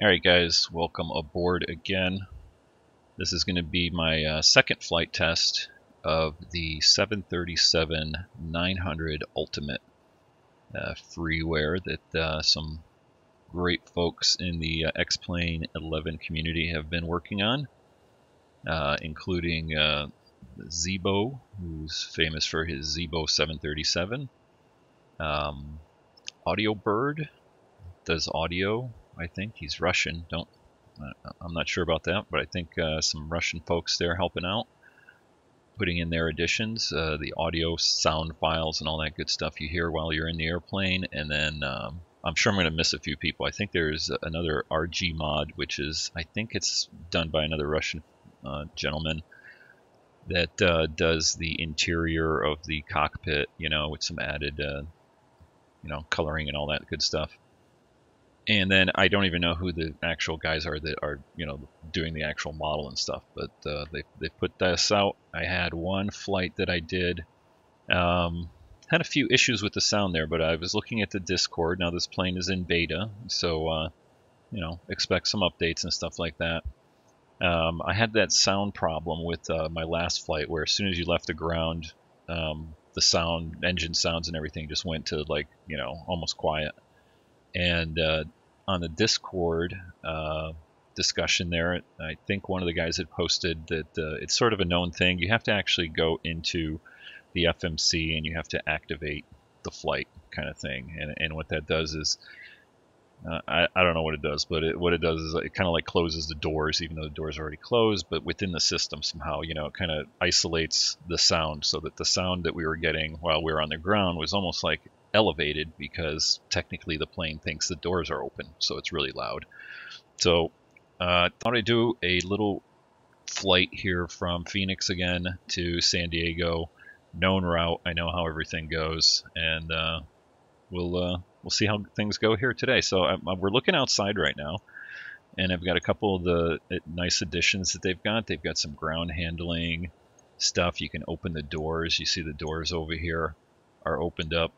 Alright guys, welcome aboard again. This is going to be my second flight test of the 737-900 Ultimate freeware that some great folks in the X-Plane 11 community have been working on, including Zibo, who's famous for his Zibo 737. Audio Bird does audio. I think he's Russian. I'm not sure about that, but I think some Russian folks there helping out, putting in their additions, the audio, sound files, and all that good stuff you hear while you're in the airplane. And then I'm sure I'm going to miss a few people. I think there's another RG Mod, which is, I think it's done by another Russian gentleman that does the interior of the cockpit, with some added, coloring and all that good stuff. And then I don't even know who the actual guys are that are, doing the actual model and stuff. But they put this out. I had one flight that I did. Had a few issues with the sound there, but I was looking at the Discord. Now this plane is in beta, so expect some updates and stuff like that. I had that sound problem with my last flight, where as soon as you left the ground, the sound, engine sounds and everything just went to almost quiet. And on the Discord discussion there, I think one of the guys had posted that it's sort of a known thing. You have to actually go into the FMC and you have to activate the flight kind of thing. And what that does is, I don't know what it does, but what it does is it kind of like closes the doors, even though the doors are already closed, but within the system somehow, it kind of isolates the sound, so that the sound that we were getting while we were on the ground was almost like elevated, because technically the plane thinks the doors are open, so it's really loud. So thought I'd do a little flight here from Phoenix again to San Diego. Known route, I know how everything goes, and we'll see how things go here today. So we're looking outside right now, and I've got a couple of the nice additions that they've got. They've got some ground handling stuff. You can open the doors. You see the doors over here are opened up,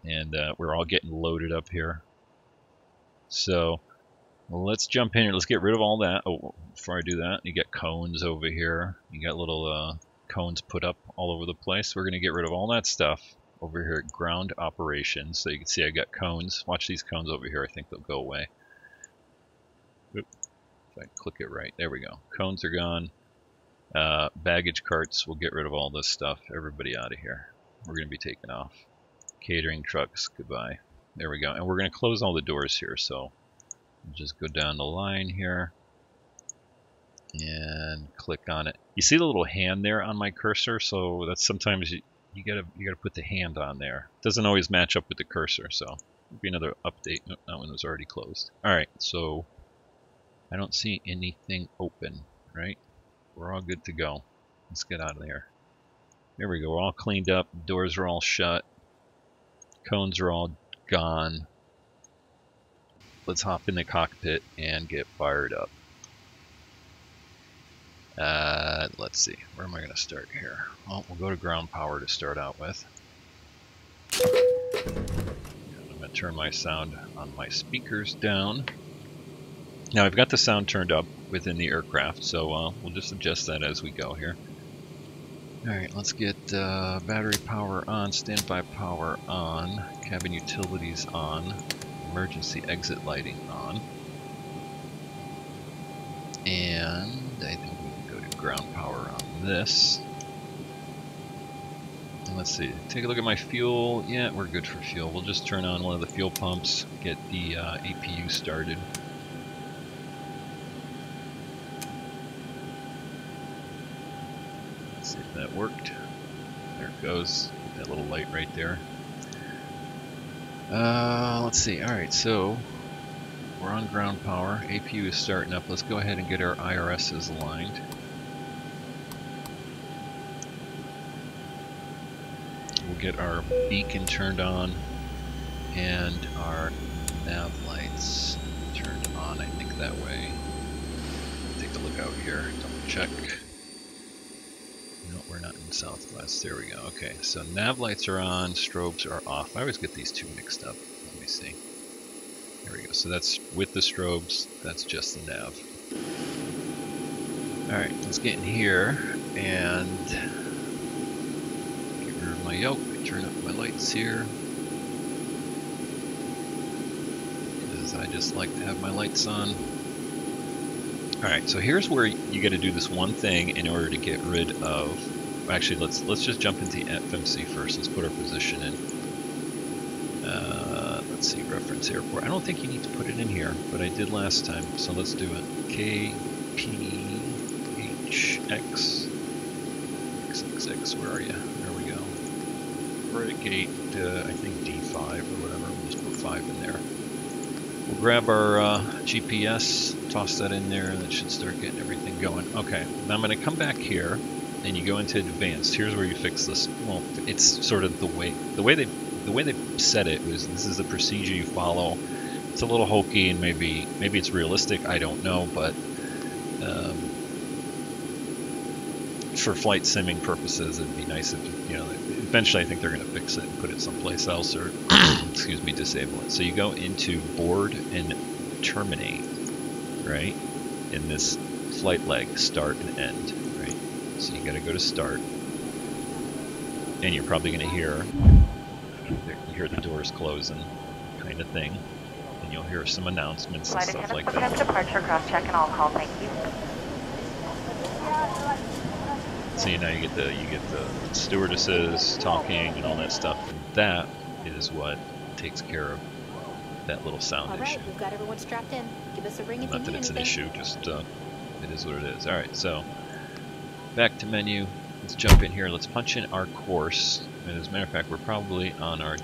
and we're all getting loaded up here. So let's jump in here. Let's get rid of all that. Oh, before I do that, you got cones over here. You got little cones put up all over the place. We're going to get rid of all that stuff over here at ground operations. So you can see I got cones. Watch these cones over here. I think they'll go away. Oop. If I click it right, there we go. Cones are gone. Baggage carts, we'll get rid of all this stuff. Everybody out of here. We're going to be taking off. Catering trucks, goodbye. There we go. And we're going to close all the doors here. So just go down the line here and click on it. You see the little hand there on my cursor? So that's sometimes you gotta put the hand on there. It doesn't always match up with the cursor, so it'll be another update. Nope, that one was already closed. Alright, so I don't see anything open, right? We're all good to go. Let's get out of here. There we go, we're all cleaned up, doors are all shut, cones are all gone. Let's hop in the cockpit and get fired up. Let's see, where am I going to start here? Well, we'll go to ground power to start out with. I'm going to turn my sound on my speakers down. Now I've got the sound turned up within the aircraft, so we'll just adjust that as we go here. Alright, let's get battery power on, standby power on, cabin utilities on, emergency exit lighting on. And I think ground power on this. And let's see, take a look at my fuel. Yeah, we're good for fuel. We'll just turn on one of the fuel pumps, get the APU started. Let's see if that worked. There it goes. That little light right there. Let's see. Alright, so we're on ground power. APU is starting up. Let's go ahead and get our IRSs aligned. We'll get our beacon turned on and our nav lights turned on, I think that way. Take a look out here, double check. No, we're not in southwest, there we go. Okay, so nav lights are on, strobes are off. I always get these two mixed up. Let me see. There we go. So that's with the strobes. That's just the nav. All right, let's get in here and get rid of my yoke. Turn up my lights here, because I just like to have my lights on. All right, so here's where you got to do this one thing in order to get rid of. Actually, let's just jump into FMC first. Let's put our position in. Let's see, reference airport. I don't think you need to put it in here, but I did last time, so let's do it. KPHX. XXX, where are you? There we go. We're at gate, I think D5 or whatever. We'll just put 5 in there. We'll grab our GPS, toss that in there, and that should start getting everything going. Okay, now I'm going to come back here, and you go into advanced. Here's where you fix this. Well, it's sort of the way they said it was. This is the procedure you follow. It's a little hokey, and maybe it's realistic. I don't know, but for flight simming purposes, it'd be nice if eventually I think they're going to fix it and put it someplace else, or excuse me, disable it. So you go into board and terminate, right? In this flight leg, start and end, right? So you got to go to start, and you're probably going to hear the doors closing, kind of thing, and you'll hear some announcements and stuff like that. Departure cross check and all call. Thank you. So now you get the stewardesses talking and all that stuff, and that is what takes care of that little sound issue. We've got everyone strapped in. Give us a ring if you need anything. Not that it's an issue, just it is what it is. All right, so back to menu. Let's jump in here. Let's punch in our course. And as a matter of fact, we're probably on our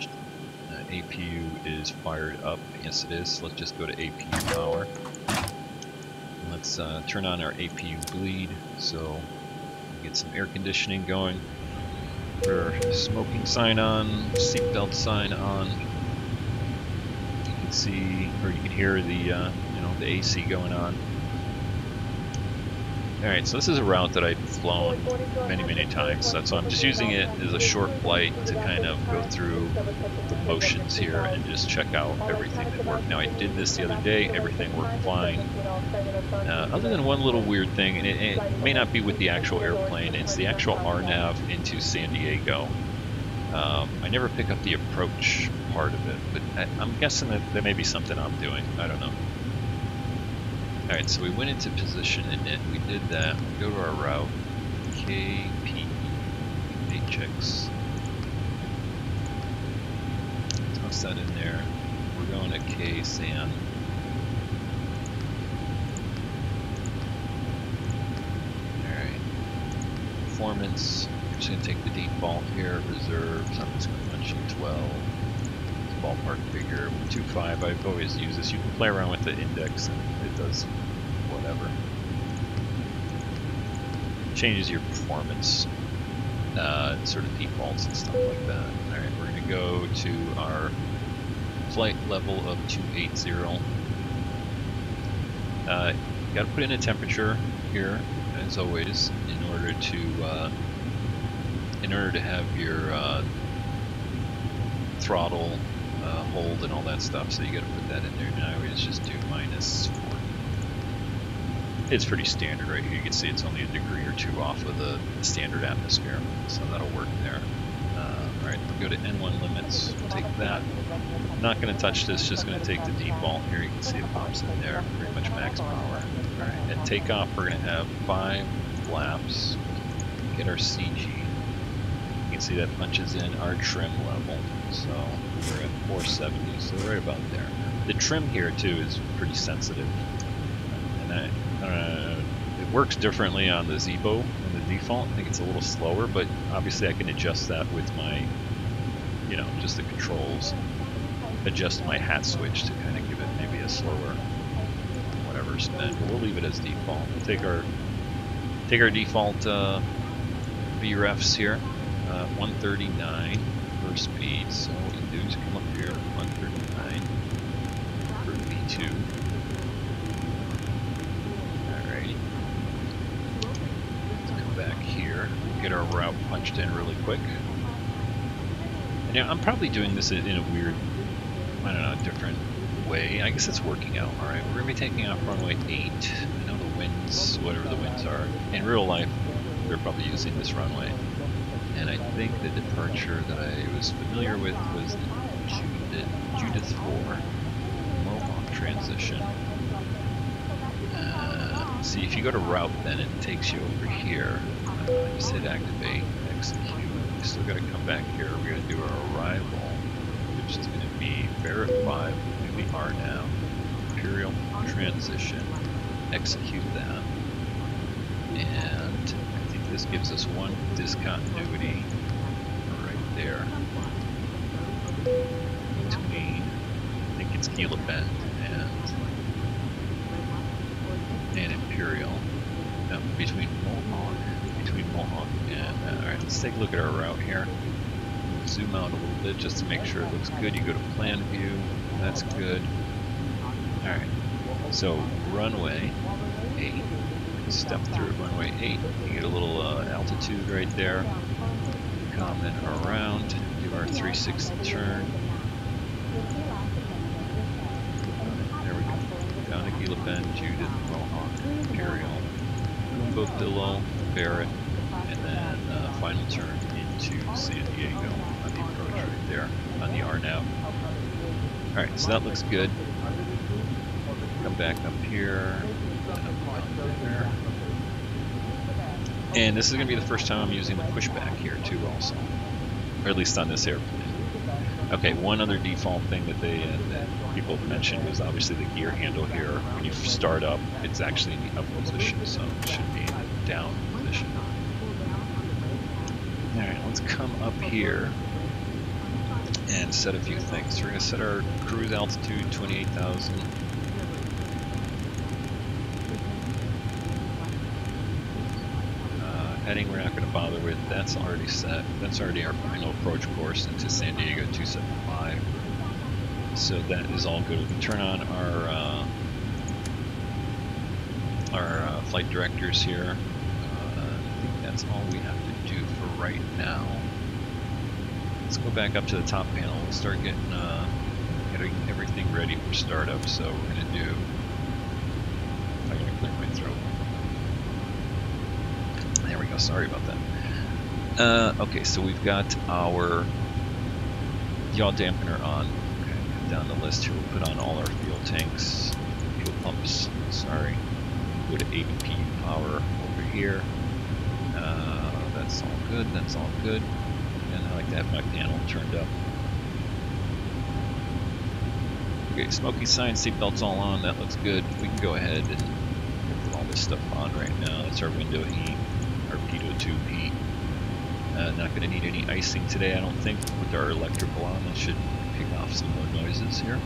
APU is fired up. Yes, it is. Let's just go to APU power. And let's turn on our APU bleed so we get some air conditioning going. Put our smoking sign on, seatbelt sign on. You can see, or you can hear the the AC going on. Alright, so this is a route that I've flown many times, so I'm just using it as a short flight to kind of go through the motions here and just check out everything that worked. Now I did this the other day, everything worked fine, other than one little weird thing, and it may not be with the actual airplane, it's the actual RNAV into San Diego. I never pick up the approach part of it, but I'm guessing that may be something I'm doing, I don't know. Alright, so we went into position and we did that. We go to our route, KPHX. Toss that in there. We're going to K-SAN. Alright. Performance. I'm just going to take the default here, reserves. I'm just going to punch in 12. Ballpark figure 2.5. I've always used this. You can play around with the index and it does whatever. Changes your performance, sort of defaults and stuff like that. Alright, we're going to go to our flight level of 280. Got to put in a temperature here, as always, in order to have your throttle hold and all that stuff, so you got to put that in there. Now I always just do -40. It's pretty standard right here. You can see it's only a degree or two off of the standard atmosphere, so that'll work there. Alright, we'll go to N1 limits, take that. I'm not going to touch this, just going to take the default here. You can see it pops in there, pretty much max power. Alright, at takeoff we're going to have 5 flaps. Get our CG. You can see that punches in our trim level. So we're at 470, so right about there. The trim here too is pretty sensitive, and it works differently on the Zibo and the default. I think it's a little slower, but obviously I can adjust that with my, just the controls. Adjust my hat switch to kind of give it maybe a slower, whatever spin. But we'll leave it as default. We'll take our default VREFs here, 139. Speed, so what we can do is come up here, 139 for V2. Alrighty. Let's come back here, get our route punched in really quick. And I'm probably doing this in a weird, I don't know, different way. I guess it's working out. Alright, we're going to be taking off runway 8. I know the winds, whatever the winds are. In real life, they're probably using this runway. And I think the departure that I was familiar with was the Judith 4 Mohawk transition. See, if you go to route, then it takes you over here. Just hit activate, execute. We still got to come back here. We're going to do our arrival, which is going to be Barrett 5. We are now. Imperial transition. Execute that. And I think this gives us one discontinuity right there. Between, I think it's Gila Bend and Imperial. No, between Mohawk and, alright, let's take a look at our route here. Zoom out a little bit just to make sure it looks good. You go to plan view, that's good. Alright, so runway 8, step through runway 8, you get a little altitude right there. Comment around, do our 360 turn. There we go. Down to Gila Bend, Judith, Mohawk, Imperial, Bothillo, Barrett, and then final turn into San Diego on the approach right there on the RNAV. Alright, so that looks good. Come back up here, and up there. And this is going to be the first time I'm using the pushback here too also, or at least on this airplane. Okay, one other default thing that that people have mentioned was obviously the gear handle here. When you start up, it's actually in the up position, so it should be in the down position. Alright, let's come up here and set a few things. We're going to set our cruise altitude 28,000. Heading we're not going to bother with, that's already set. That's already our final approach course into San Diego 275. So that is all good. We can turn on our flight directors here. I think that's all we have to do for right now. Let's go back up to the top panel and start getting everything ready for startup. So we're going to do, I'm going to clear my throat. There we go, sorry about that. Okay, so we've got our yaw dampener on. Okay, down the list here, we'll put on all our fuel tanks, fuel pumps, sorry. Go to ABP power over here. That's all good, that's all good. And I like to have my panel turned up. Okay, smoky sign, seatbelts all on, that looks good. We can go ahead and put all this stuff on right now. That's our window heat. Our pitot tube heat. Not going to need any icing today, I don't think. With our electrical on, that should pick off some more noises here.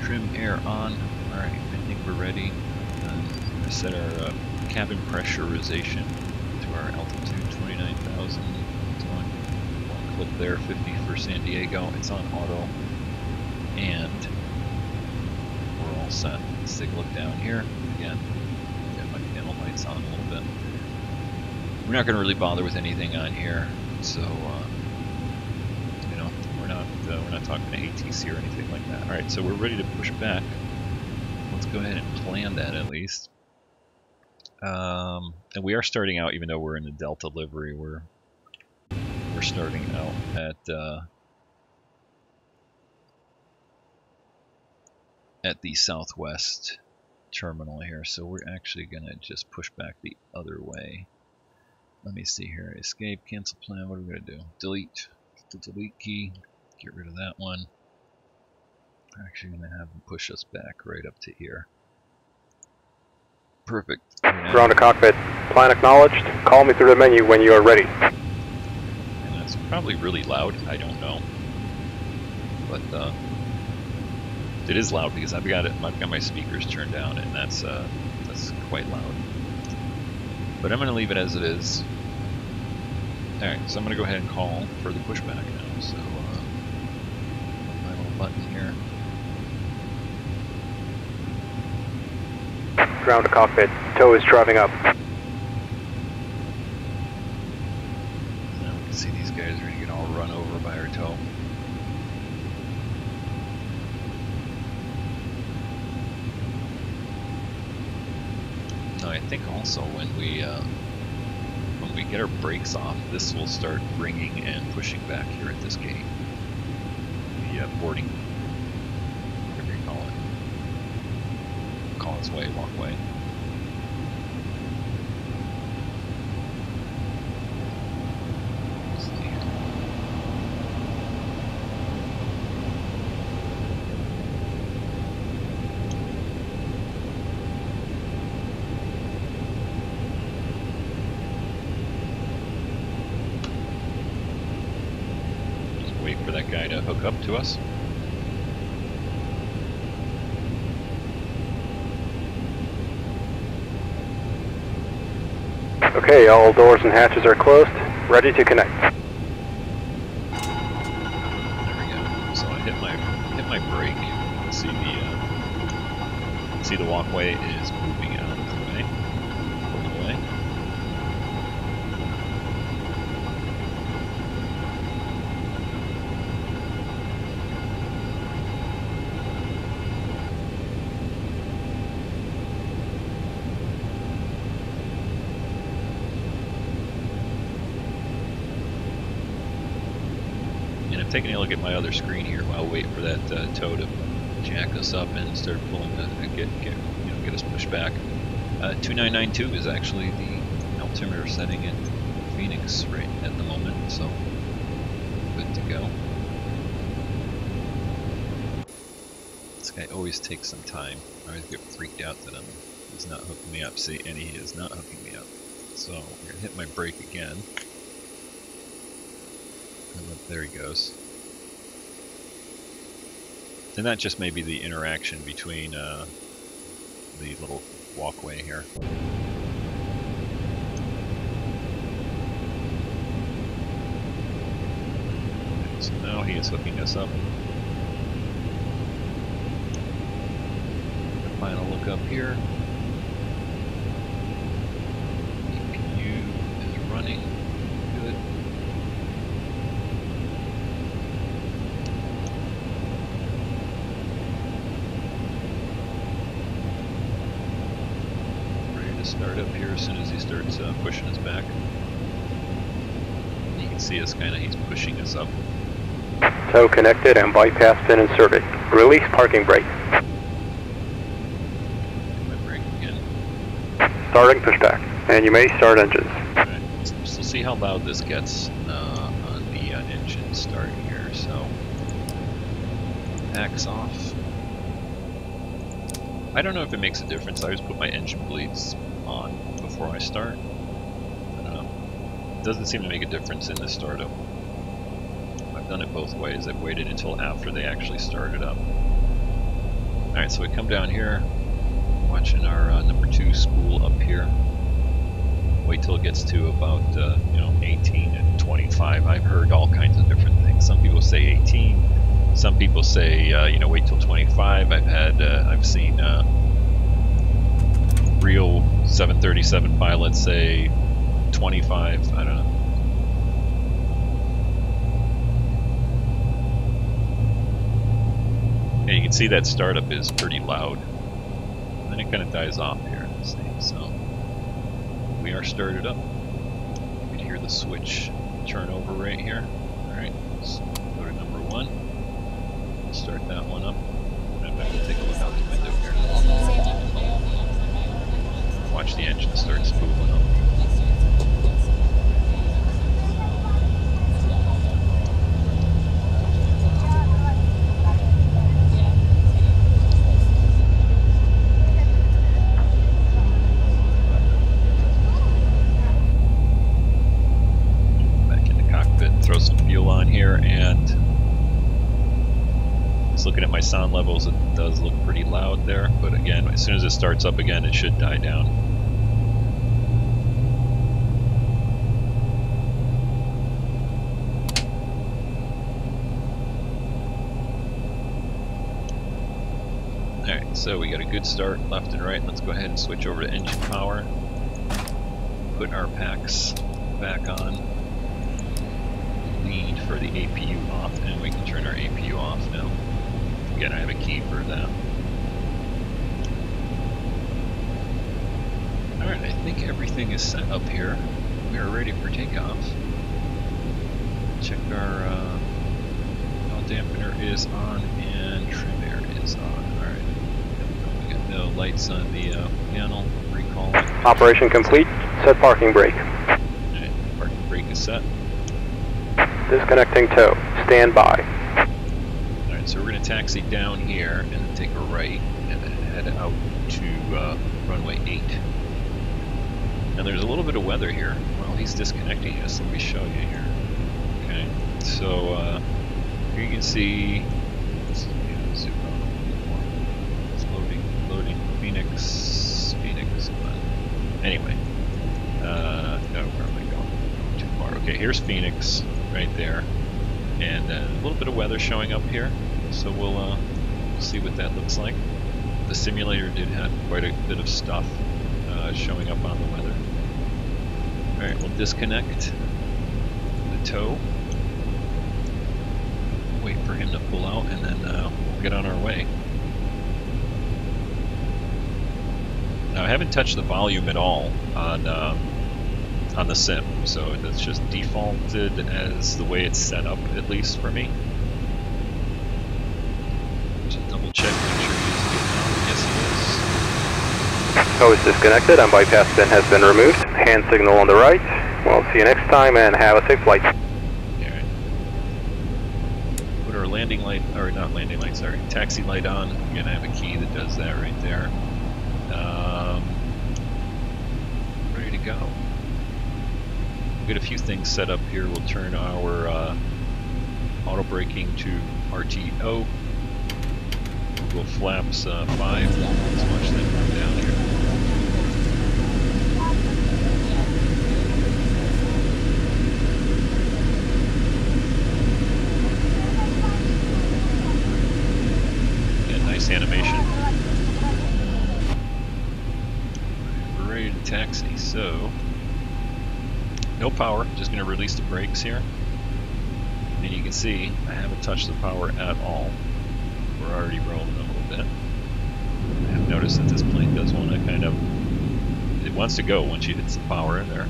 Trim air on. Alright, I think we're ready. I set our cabin pressurization to our altitude 29,000. It's on one clip there, 50 for San Diego. It's on auto. And we're all set. Let's take a look down here. Again, my panel lights on a little bit. We're not going to really bother with anything on here, so you know, we're not talking to ATC or anything like that. All right, so we're ready to push back. Let's go ahead and plan that at least. And we are starting out, even though we're in the Delta livery, we're starting out at the Southwest terminal here, so we're actually gonna just push back the other way. Let me see here. Escape, cancel plan. What are we gonna do? Delete. The delete key. Get rid of that one. We're actually gonna have them push us back right up to here. Perfect. Ground to cockpit. Plan acknowledged. Call me through the menu when you are ready. And that's probably really loud. I don't know, but it is loud because I've got my speakers turned down, and that's quite loud. But I'm going to leave it as it is. All right, so I'm going to go ahead and call for the pushback now. So my little button here. Ground to cockpit. Tow is driving up. Now we can see these guys are going to get all run over by our tow. think also when we get our brakes off, this will start bringing and pushing back here at this gate. The boarding, whatever you call it, causeway, walkway. For that guy to hook up to us. Okay, all doors and hatches are closed. Ready to connect. There we go. So I hit my brake. See the walkway is moving out of the way. Pulling away. Taking a look at my other screen here while waiting for that tow to jack us up and start pulling get us pushed back. 2992 is actually the altimeter setting in Phoenix right at the moment, so good to go. This guy always takes some time. I always get freaked out that he's not hooking me up. See, and he is not hooking me up. So we're gonna hit my brake again. There he goes. And that just may be the interaction between the little walkway here. Okay, so now he is hooking us up. The final look up here. EPU is running. Good. Start up here as soon as he starts pushing us back. You can see us he's pushing us up. Tow connected and bypass pin inserted. Release parking brake. My brake again. Starting pushback, and you may start engines. Alright, so see how loud this gets on the engine start here. So, packs off. I don't know if it makes a difference. I always put my engine bleeds on before I start. I don't know. It doesn't seem to make a difference in the startup. I've done it both ways. I've waited until after they actually started up. Alright, so we come down here, watching our number 2 spool up here. Wait till it gets to about 18 and 25. I've heard all kinds of different things. Some people say 18. Some people say wait till 25. I've seen real 737 pilots say 25. I don't know. And you can see that startup is pretty loud. And then it kind of dies off here. See, so we are started up. You can hear the switch turn over right here. All right, let's go to number 1. Start that one up. And I'm going to take a look out the window here. Watch the engine start spooling up. Back in the cockpit, throw some fuel on here, and looking at my sound levels, it does look pretty loud there, but again, as soon as it starts up again, it should die down. Alright, so we got a good start left and right. Let's go ahead and switch over to engine power. Put our packs back on. Lead for the APU off, and we can turn our APU off now. Again, I have a key for that. Alright, think everything is set up here. We are ready for takeoff. Check our oil dampener is on and trim air is on. Alright. We got no lights on the panel. Recall. Operation complete. Set parking brake. Alright, parking brake is set. Disconnecting tow. Stand by. Alright, so we're going to taxi down here and then take a right and then head out to runway 8. And there's a little bit of weather here. Well, he's disconnecting us. Let me show you here. Okay, so here you can see. Let's zoom out a little bit more. It's loading. Phoenix. Anyway, no, where am I going? Too far. Okay, here's Phoenix right there, and a little bit of weather showing up here. So we'll see what that looks like. The simulator did have quite a bit of stuff showing up on the weather. Alright, we'll disconnect the tow. Wait for him to pull out and then we'll get on our way. Now I haven't touched the volume at all on the sim, so that's just defaulted as the way it's set up, at least for me. Just double check, make sure he's getting on. Yes, he is. Tow is disconnected and bypass pin has been removed. Hand signal on the right. We'll see you next time and have a safe flight. Alright. Put our landing light, or not landing light, sorry, taxi light on. We're gonna have a key that does that right there. Ready to go. We've got a few things set up here. We'll turn our auto braking to RTO. We'll go flaps 5. Let's watch that come down here. Nice animation. We're ready to taxi, so no power, just going to release the brakes here. And you can see I haven't touched the power at all. We're already rolling a little bit. I have noticed that this plane does want to kind of, it wants to go once you hit the power in there.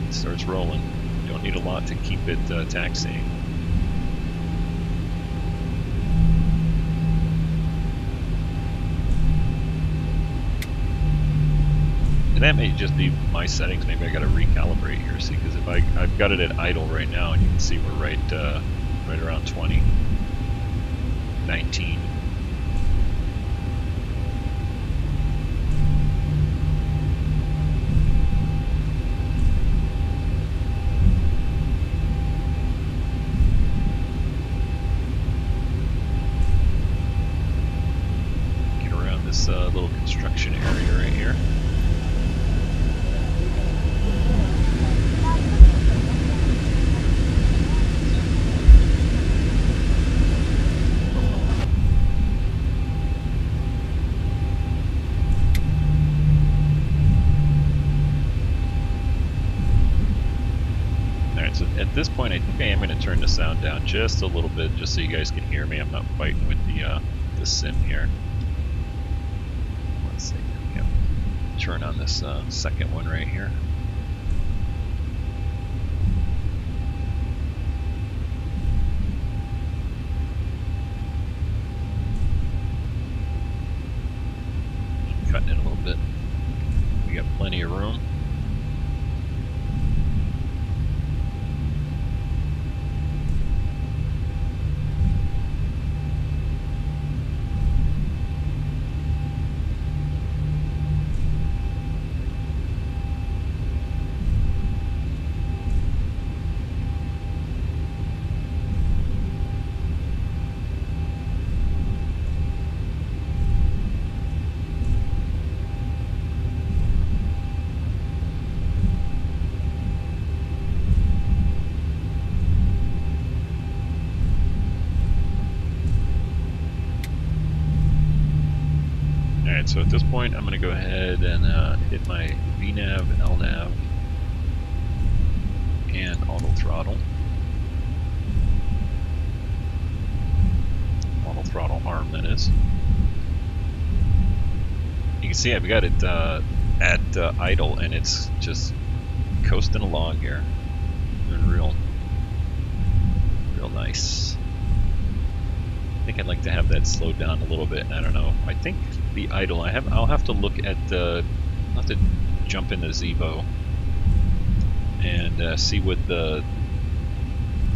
It starts rolling. You don't need a lot to keep it taxiing. And that may just be my settings. Maybe I got to recalibrate here. See, because if I've got it at idle right now, and you can see we're right around 20, 19. Get around this little construction area right here. At this point, I think I am going to turn the sound down just a little bit, just so you guys can hear me. I'm not fighting with the sim here. Let's see. Yep. Turn on this second one right here. Cutting it a little bit. We got plenty of room. So at this point, I'm going to go ahead and hit my VNAV, LNAV, and auto throttle. Auto throttle arm, that is. You can see I've got it at idle, and it's just coasting along here. Doing real nice. I think I'd like to have that slowed down a little bit. I don't know. I think the idle. I'll have to look at the. I'll have to jump into Zibo and see what the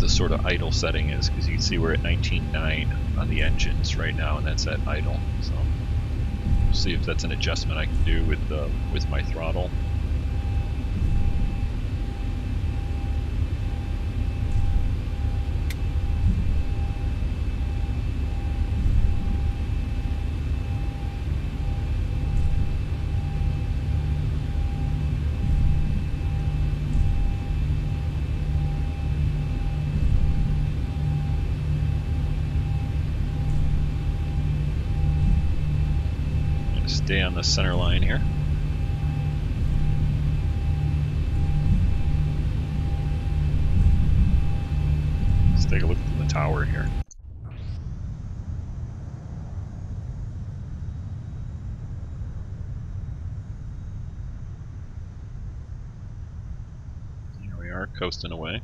sort of idle setting is, because you can see we're at 19.9 on the engines right now, and that's at idle. So we'll see if that's an adjustment I can do with my throttle. Stay on the center line here. Let's take a look at the tower here. Here we are, coasting away.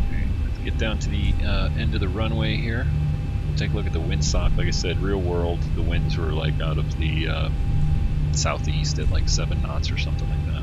Okay, let's get down to the end of the runway here. Take a look at the windsock. Like I said, real world, the winds were like out of the southeast at like 7 knots or something like that.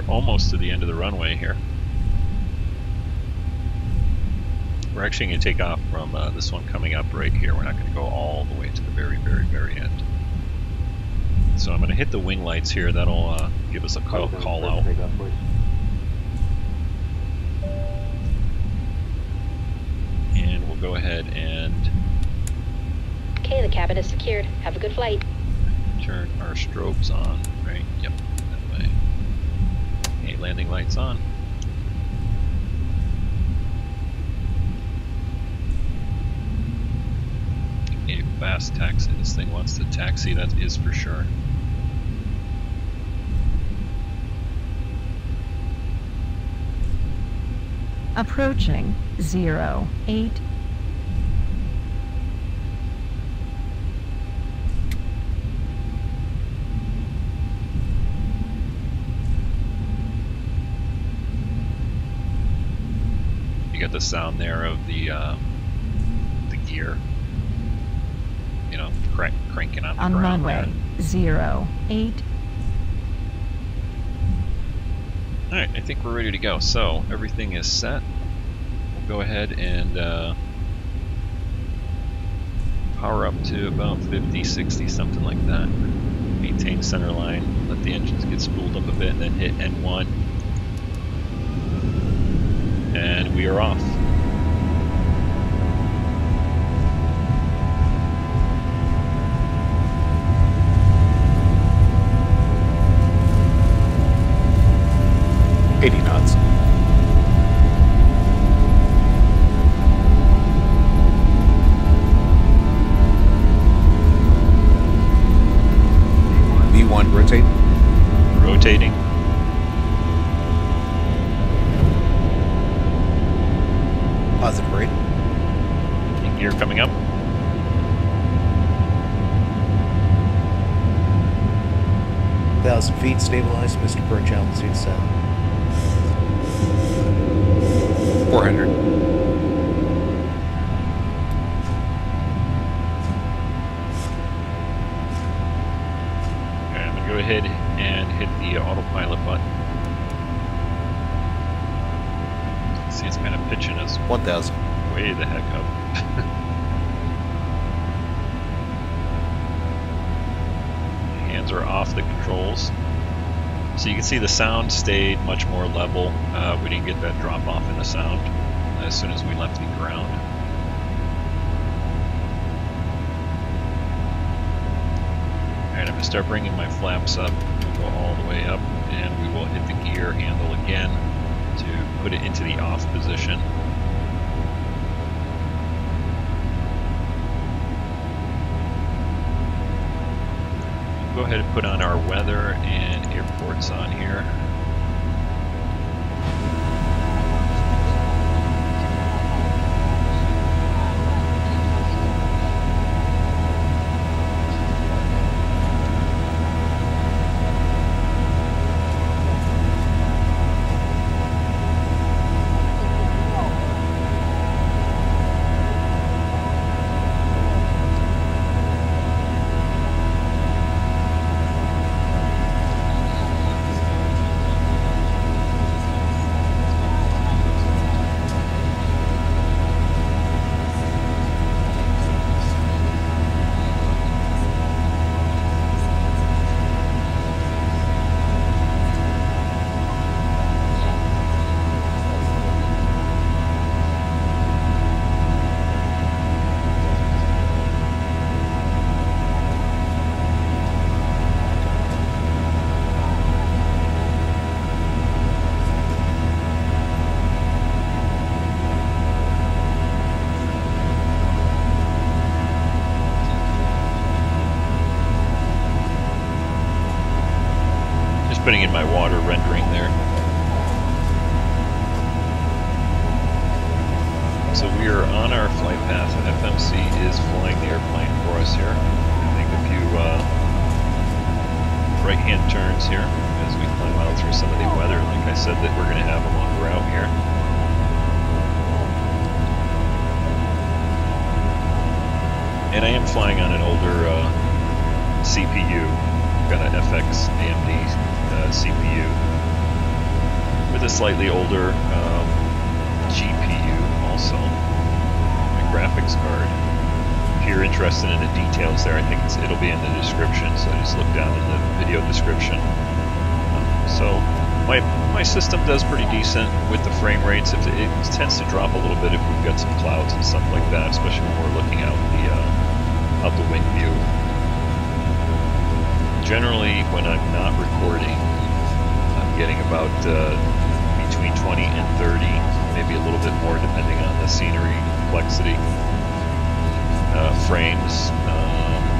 Almost to the end of the runway here. We're actually going to take off from this one coming up right here. We're not going to go all the way to the very end. So I'm going to hit the wing lights here. That'll give us a call out. And we'll go ahead and... Okay, the cabin is secured. Have a good flight. Turn our strobes on, right? Yep, that way. Okay, landing lights on. A fast taxi. This thing wants to taxi, that is for sure. Approaching 08. You got the sound there of the gear, you know, cranking on the On ground. runway 08. Alright, I think we're ready to go. So, everything is set. We'll go ahead and power up to about 50, 60, something like that. Maintain center line, let the engines get spooled up a bit, and then hit N1. And we are off. knots. V1 rotate. Rotating. Positive rate. Gear coming up. Thousand feet, stabilized, Mr. Perch, altitude set. 400. Okay, I'm gonna go ahead, See, it's kind of pitching us 1,000. way the heck up. Hands are off the controls. So you can see the sound stayed much more level. We didn't get that drop off in the sound as soon as we left the ground. Alright, I'm going to start bringing my flaps up. We'll go all the way up, and we will hit the gear handle again to put it into the off position. Go ahead and put on our weather and airports on here. Putting in my water rendering there. So we are on our flight path. FMC is flying the airplane for us here. Make a few right-hand turns here as we climb out through some of the weather. Like I said, that we're going to have a long route here. And I am flying on an older CPU. Got an FX AMD CPU with a slightly older GPU also. My graphics card. If you're interested in the details there, I think it'll be in the description, so just look down in the video description. So my system does pretty decent with the frame rates. It tends to drop a little bit if we've got some clouds and stuff like that, especially when we're looking out the wing view. Generally, when I'm not recording, I'm getting about between 20 and 30, maybe a little bit more depending on the scenery complexity, frames.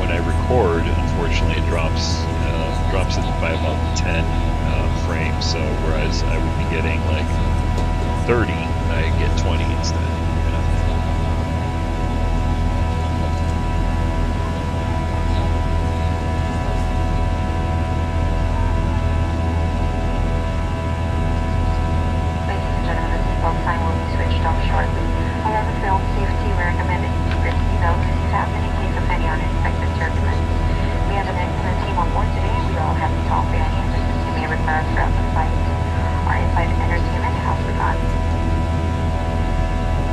When I record, unfortunately, it drops it by about 10 frames. So whereas I would be getting like 30, I get 20 instead.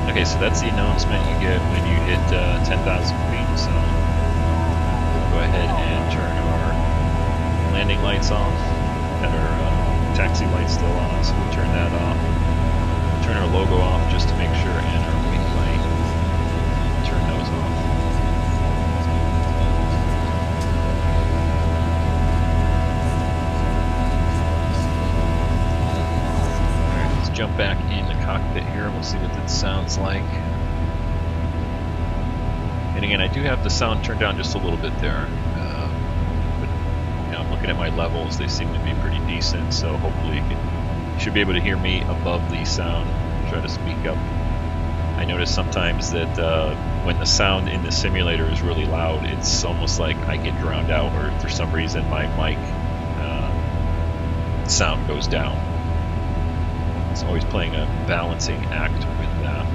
Okay, so that's the announcement you get when you hit 10,000 feet. So go ahead and turn our landing lights off. Got our taxi lights still on, so we'll turn that off. Turn our logo off just to make sure, and our wing light. Turn those off. Alright, let's jump back in the cockpit here and we'll see what that sounds like. And again, I do have the sound turned down just a little bit there. But you know, I'm looking at my levels, they seem to be pretty decent, so hopefully you should be able to hear me above the sound. Try to speak up. I notice sometimes that when the sound in the simulator is really loud, it's almost like I get drowned out, or for some reason my mic sound goes down. It's always playing a balancing act with that.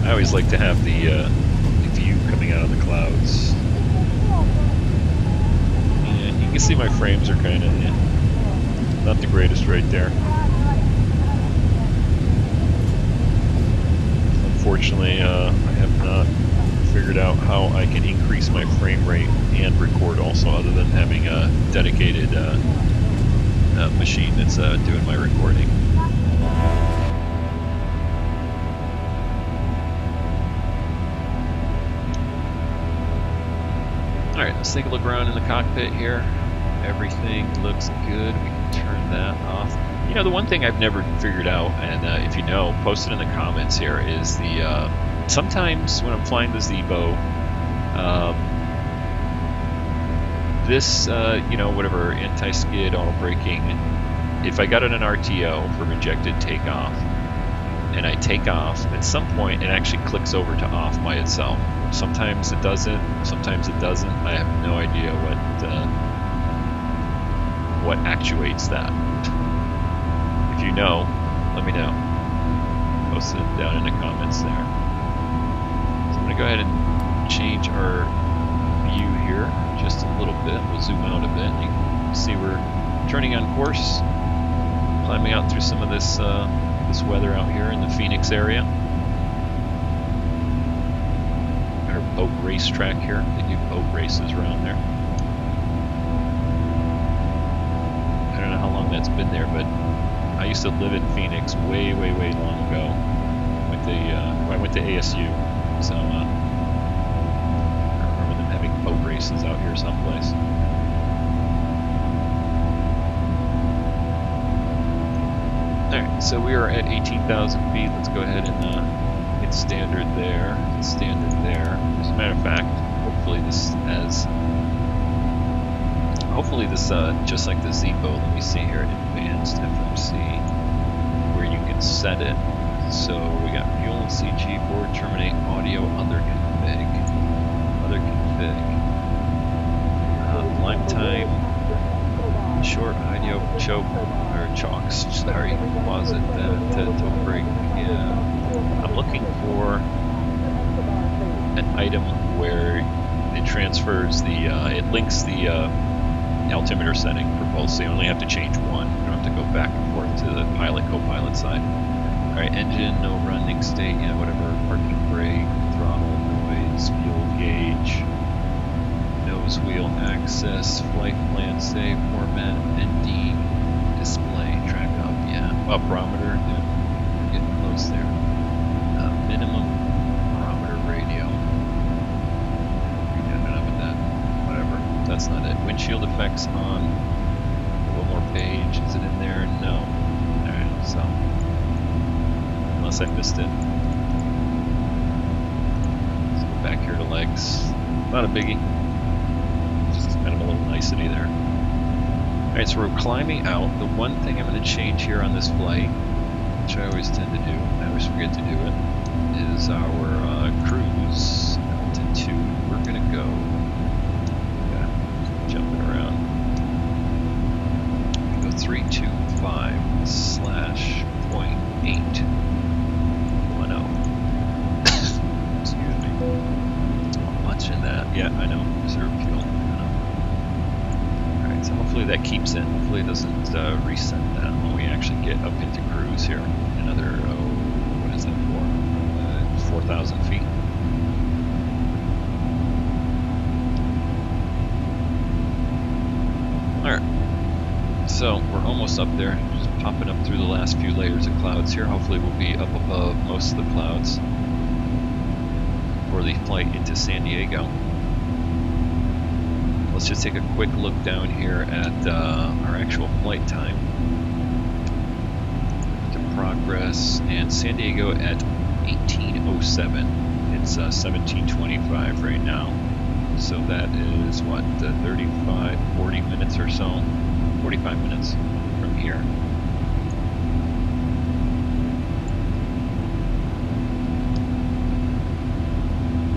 I always always like to have the view coming out of the clouds. And you can see my frames are kind of not the greatest right there. Unfortunately, I have not figured out how I can increase my frame rate and record also, other than having a dedicated machine that's doing my recording. Alright, let's take a look around in the cockpit here. Everything looks good. We can turn that off. You know, the one thing I've never figured out, and if you know, post it in the comments here, is the sometimes when I'm flying the Zibo, this, you know, whatever, anti-skid, auto-braking, if I got it an RTO for rejected takeoff, and I take off, at some point it actually clicks over to off by itself. Sometimes it doesn't, sometimes it doesn't. I have no idea what actuates that. If you know, let me know. Post it down in the comments there. So I'm going to go ahead and change our view here just a little bit. We'll zoom out a bit. You can see we're turning on course, climbing out through some of this this weather out here in the Phoenix area. Our boat race track here. They do boat races around there. I don't know how long that's been there, but I used to live in Phoenix way long ago. I went to ASU, so I remember them having boat races out here someplace. Alright, so we are at 18,000 feet. Let's go ahead and hit standard there. Hit standard there. As a matter of fact, hopefully this just like the Zibo, let me see here, advanced FMC, where you can set it. So we got fuel and CG, forward terminate, audio, other config, climb time, short audio, choke, or chocks, sorry, pause it, to break. Yeah, I'm looking for an item where it transfers the, it links the altimeter setting for both, so you only have to change one. You don't have to go back and forth to the pilot, co-pilot side. Alright, engine, no running state, yeah, whatever, parking brake, throttle, noise, fuel gauge, nose wheel access, flight plan save, format, ND, display, track up, yeah, barometer, yeah, we're getting close there. Minimum barometer radio. Yeah, enough of that, whatever, that's not it. Windshield effects on, one more page, is it in there? No. Alright, so, unless I missed it. Let's go back here to legs. Not a biggie. Just kind of a little nicety there. Alright, so we're climbing out. The one thing I'm going to change here on this flight, which I always tend to do, I always forget to do it, is our cruise altitude. We're going to go, jumping around, we go 325/.810. Excuse me. How much in that? Yeah, I know. Reserve fuel. Alright, so hopefully that keeps it. Hopefully it doesn't reset that when we actually get up into cruise here. Another, what is that for? 4,000 feet. Alright, so we're almost up there, just popping up through the last few layers of clouds here. Hopefully we'll be up above most of the clouds for the flight into San Diego. Let's just take a quick look down here at our actual flight time. To progress, and San Diego at 18:07. It's 17:25 right now. So that is, what, 35, 40 minutes or so? 45 minutes from here.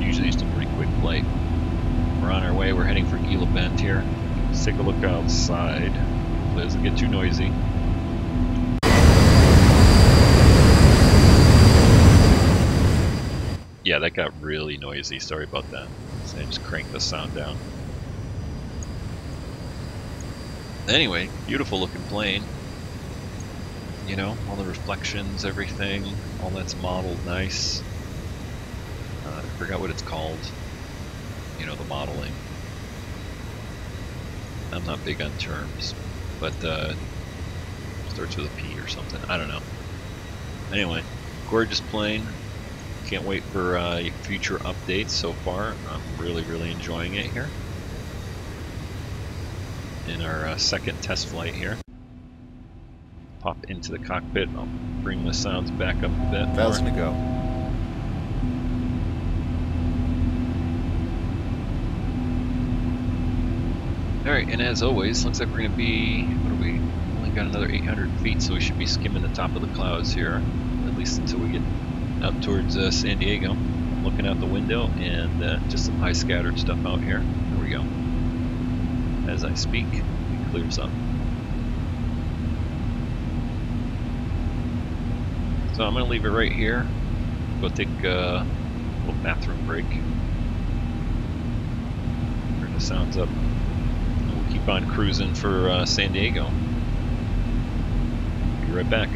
Usually it's a pretty quick flight. We're on our way, we're heading for Gila Bend here. Let's take a look outside. Hopefully it doesn't get too noisy. Yeah, that got really noisy. Sorry about that. So I just cranked the sound down. Anyway, beautiful looking plane. You know, all the reflections, everything, all that's modeled nice. I forgot what it's called. You know, the modeling. I'm not big on terms, but starts with a P or something. I don't know. Anyway, gorgeous plane. Can't wait for future updates so far. I'm really enjoying it here. In our second test flight here. Pop into the cockpit. I'll bring the sounds back up a bit. 1,000 to go. Alright, and as always, looks like we're going to be, what are we, only got another 800 feet, so we should be skimming the top of the clouds here, at least until we get out towards San Diego. I'm looking out the window, and just some high scattered stuff out here. There we go. As I speak, it clears up. So I'm going to leave it right here. Go take a little bathroom break. Turn the sounds up. We'll keep on cruising for San Diego. Be right back.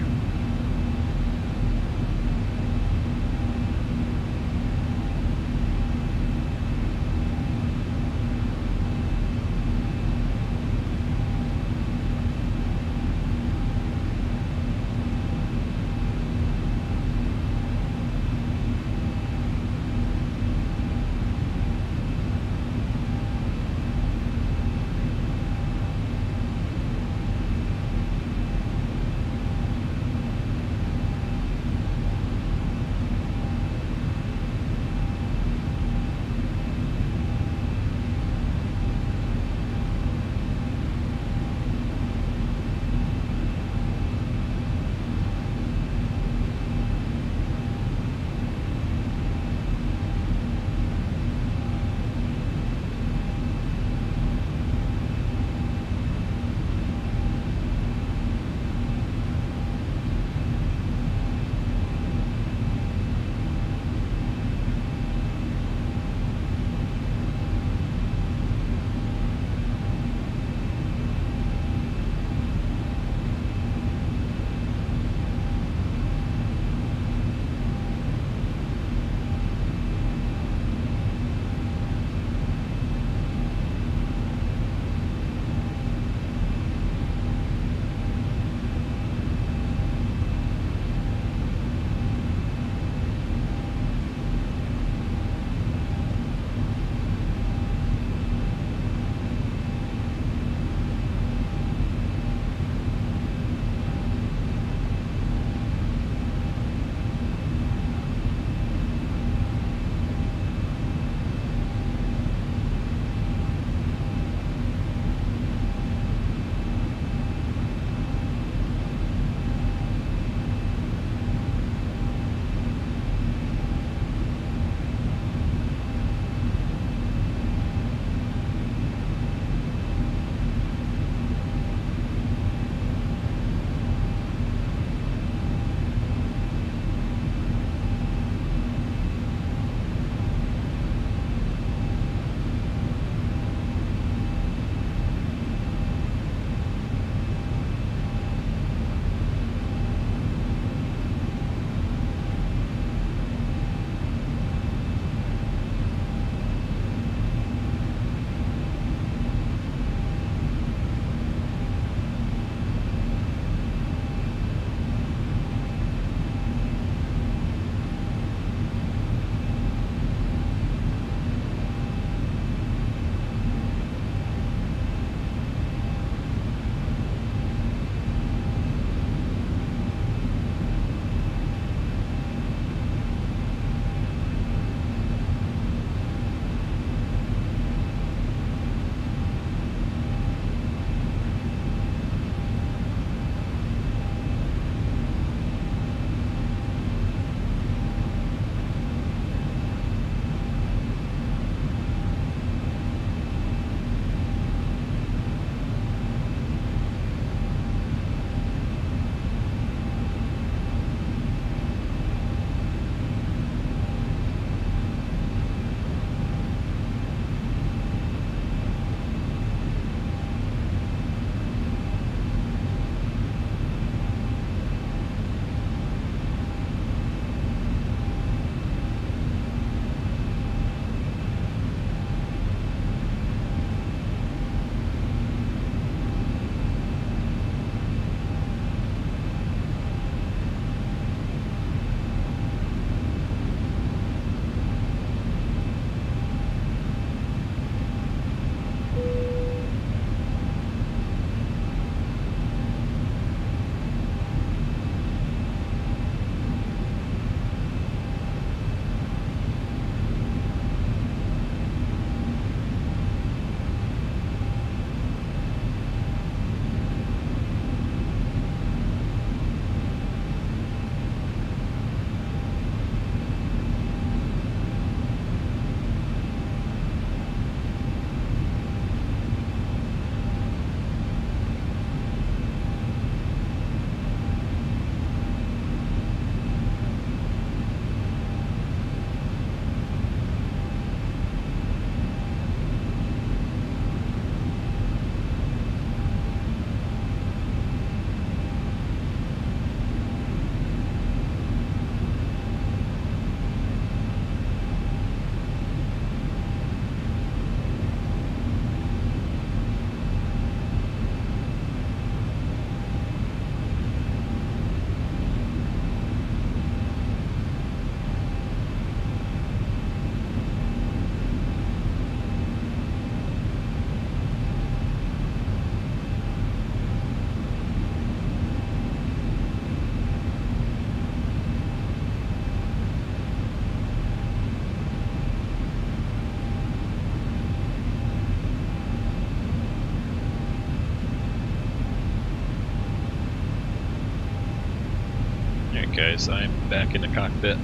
guys, I'm back in the cockpit.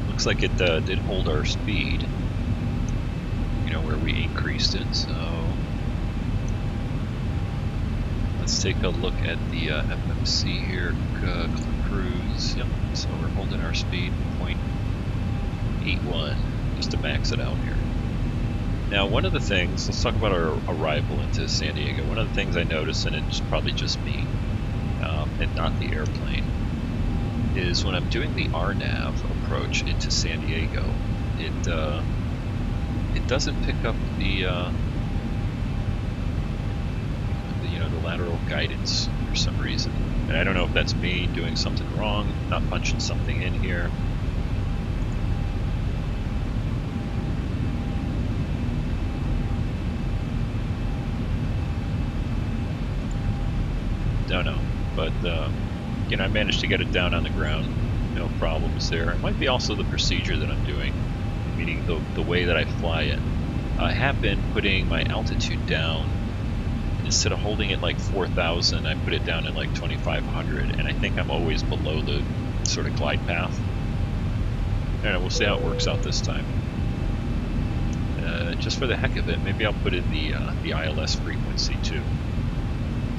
Looks like it did hold our speed, you know, where we increased it, so let's take a look at the FMC here, cruise. Yep, so we're holding our speed 0.81 just to max it out here. Now, one of the things, let's talk about our arrival into San Diego. One of the things I noticed, and it's probably just me, and not the airplane, is when I'm doing the RNAV approach into San Diego, it doesn't pick up the lateral guidance for some reason. And I don't know if that's me doing something wrong, not punching something in here. Don't know, but you know, I managed to get it down on the ground, no problems there. It might be also the procedure that I'm doing, meaning the way that I fly it. I have been putting my altitude down. Instead of holding it like 4,000, I put it down at like 2,500, and I think I'm always below the sort of glide path. I don't know, we'll see how it works out this time. Just for the heck of it, maybe I'll put in the ILS frequency too.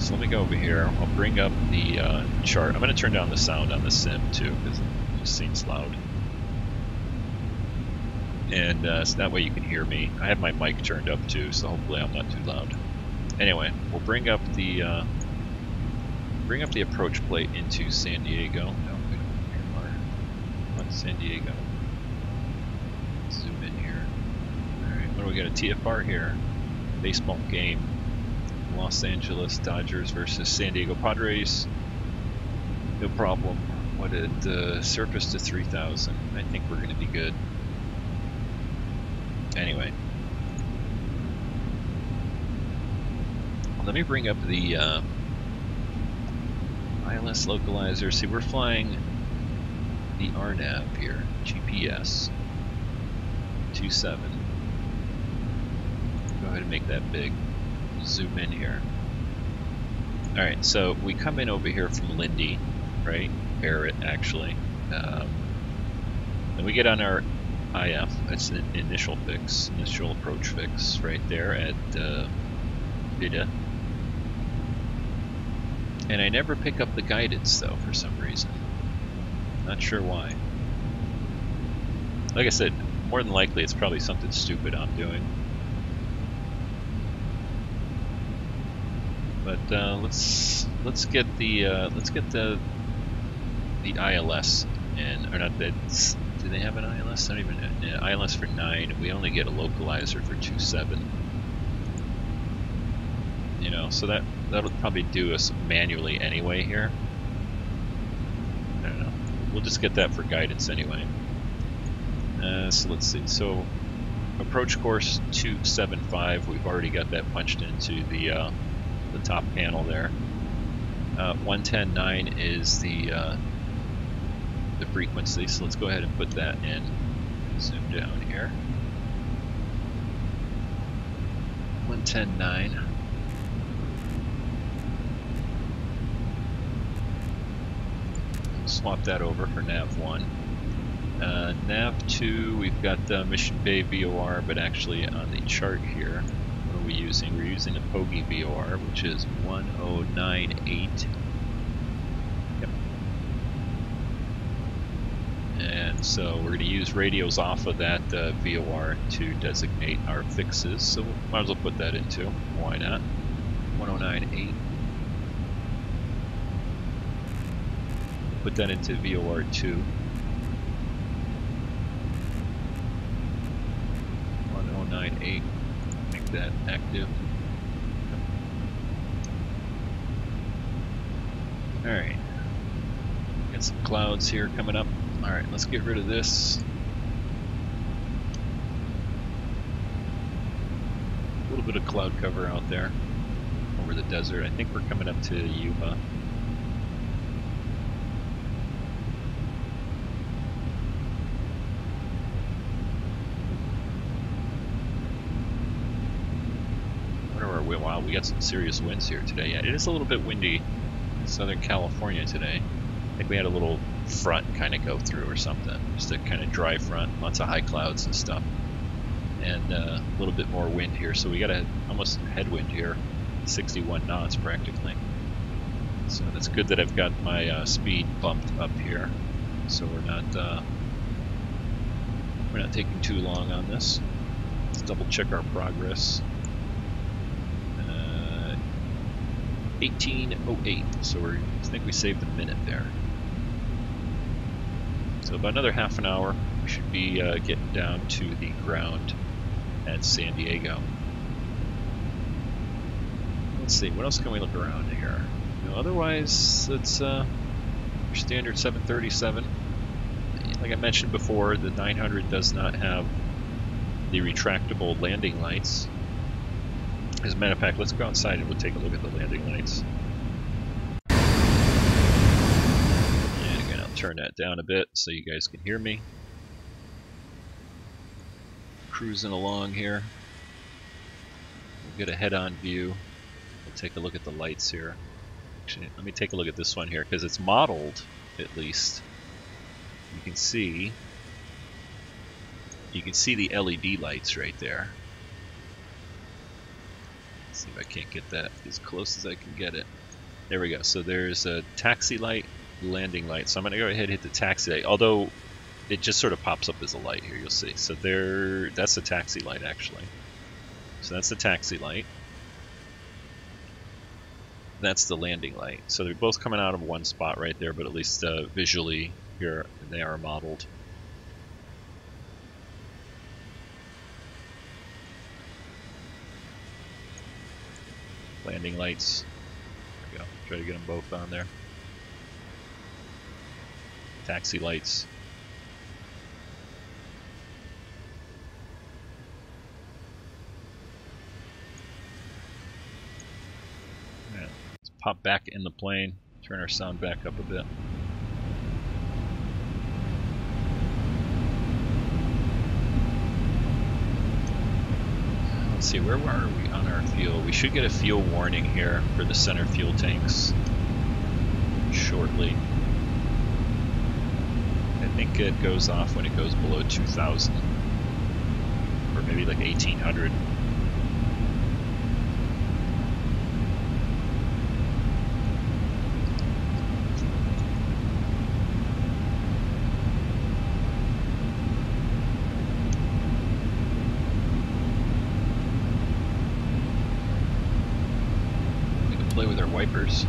So let me go over here. I'll bring up the chart. I'm going to turn down the sound on the sim too, because it just seems loud. And so that way you can hear me. I have my mic turned up too, so hopefully I'm not too loud. Anyway, we'll bring up the approach plate into San Diego. No, we don't hear our San Diego. Zoom in here. All right, what do we got? A TFR here. Baseball game. Los Angeles Dodgers versus San Diego Padres. No problem. What did surface to 3,000? I think we're going to be good. Anyway, let me bring up the ILS localizer. See, we're flying the RNAV here, GPS 27. Go ahead and make that big. Zoom in here. Alright, so we come in over here from Lindy, right? Barrett, actually. Then we get on our IF. That's an initial fix, initial approach fix, right there at Vida. And I never pick up the guidance, though, for some reason. Not sure why. Like I said, more than likely it's probably something stupid I'm doing. But let's get the ILS in, or not that. Do they have an ILS? I don't even know. Yeah, ILS for 9. We only get a localizer for 2.7. You know, so that'll probably do us manually anyway here. I don't know. We'll just get that for guidance anyway. So let's see. So approach course 275. We've already got that punched into the top panel there. 110.9 is the frequency, so let's go ahead and put that in. Zoom down here. 110.9. Swap that over for nav 1. Nav 2, we've got Mission Bay VOR, but actually on the chart here, what are we using? We're using a Pogi VOR, which is 1098. Yep. And so we're going to use radios off of that VOR to designate our fixes, so we might as well put that into. Why not? 1098. Put that into VOR 2. 1098. Make that active. Alright. Got some clouds here coming up. Alright, let's get rid of this. A little bit of cloud cover out there over the desert. I think we're coming up to Yuma. Wow, wow, we got some serious winds here today. Yeah, it is a little bit windy in Southern California today. I think we had a little front kind of go through or something. Just a kind of dry front, lots of high clouds and stuff. And a little bit more wind here, so we got almost headwind here, 61 knots practically. So that's good that I've got my speed bumped up here, so we're not taking too long on this. Let's double check our progress. 18:08, so I think we saved a minute there. So about another half an hour, we should be getting down to the ground at San Diego. Let's see, what else can we look around here? You know, otherwise, it's your standard 737. Like I mentioned before, the 900 does not have the retractable landing lights. As a matter of fact, let's go outside and we'll take a look at the landing lights. And again, I'll turn that down a bit so you guys can hear me. Cruising along here. We'll get a head-on view. We'll take a look at the lights here. Actually, let me take a look at this one here because it's modeled, at least. You can see the LED lights right there. Let's see if I can't get that as close as I can get it. There we go. So there's a taxi light, landing light. So I'm going to go ahead and hit the taxi light. Although it just sort of pops up as a light here, you'll see. So that's the taxi light actually. So that's the taxi light. That's the landing light. So they're both coming out of one spot right there, but at least visually here they are modeled. Landing lights. There we go. Try to get them both on there. Taxi lights. Alright, let's pop back in the plane. Turn our sound back up a bit. Let's see, where are we on our fuel? We should get a fuel warning here for the center fuel tanks shortly. I think it goes off when it goes below 2,000 or maybe like 1,800. Play with our wipers.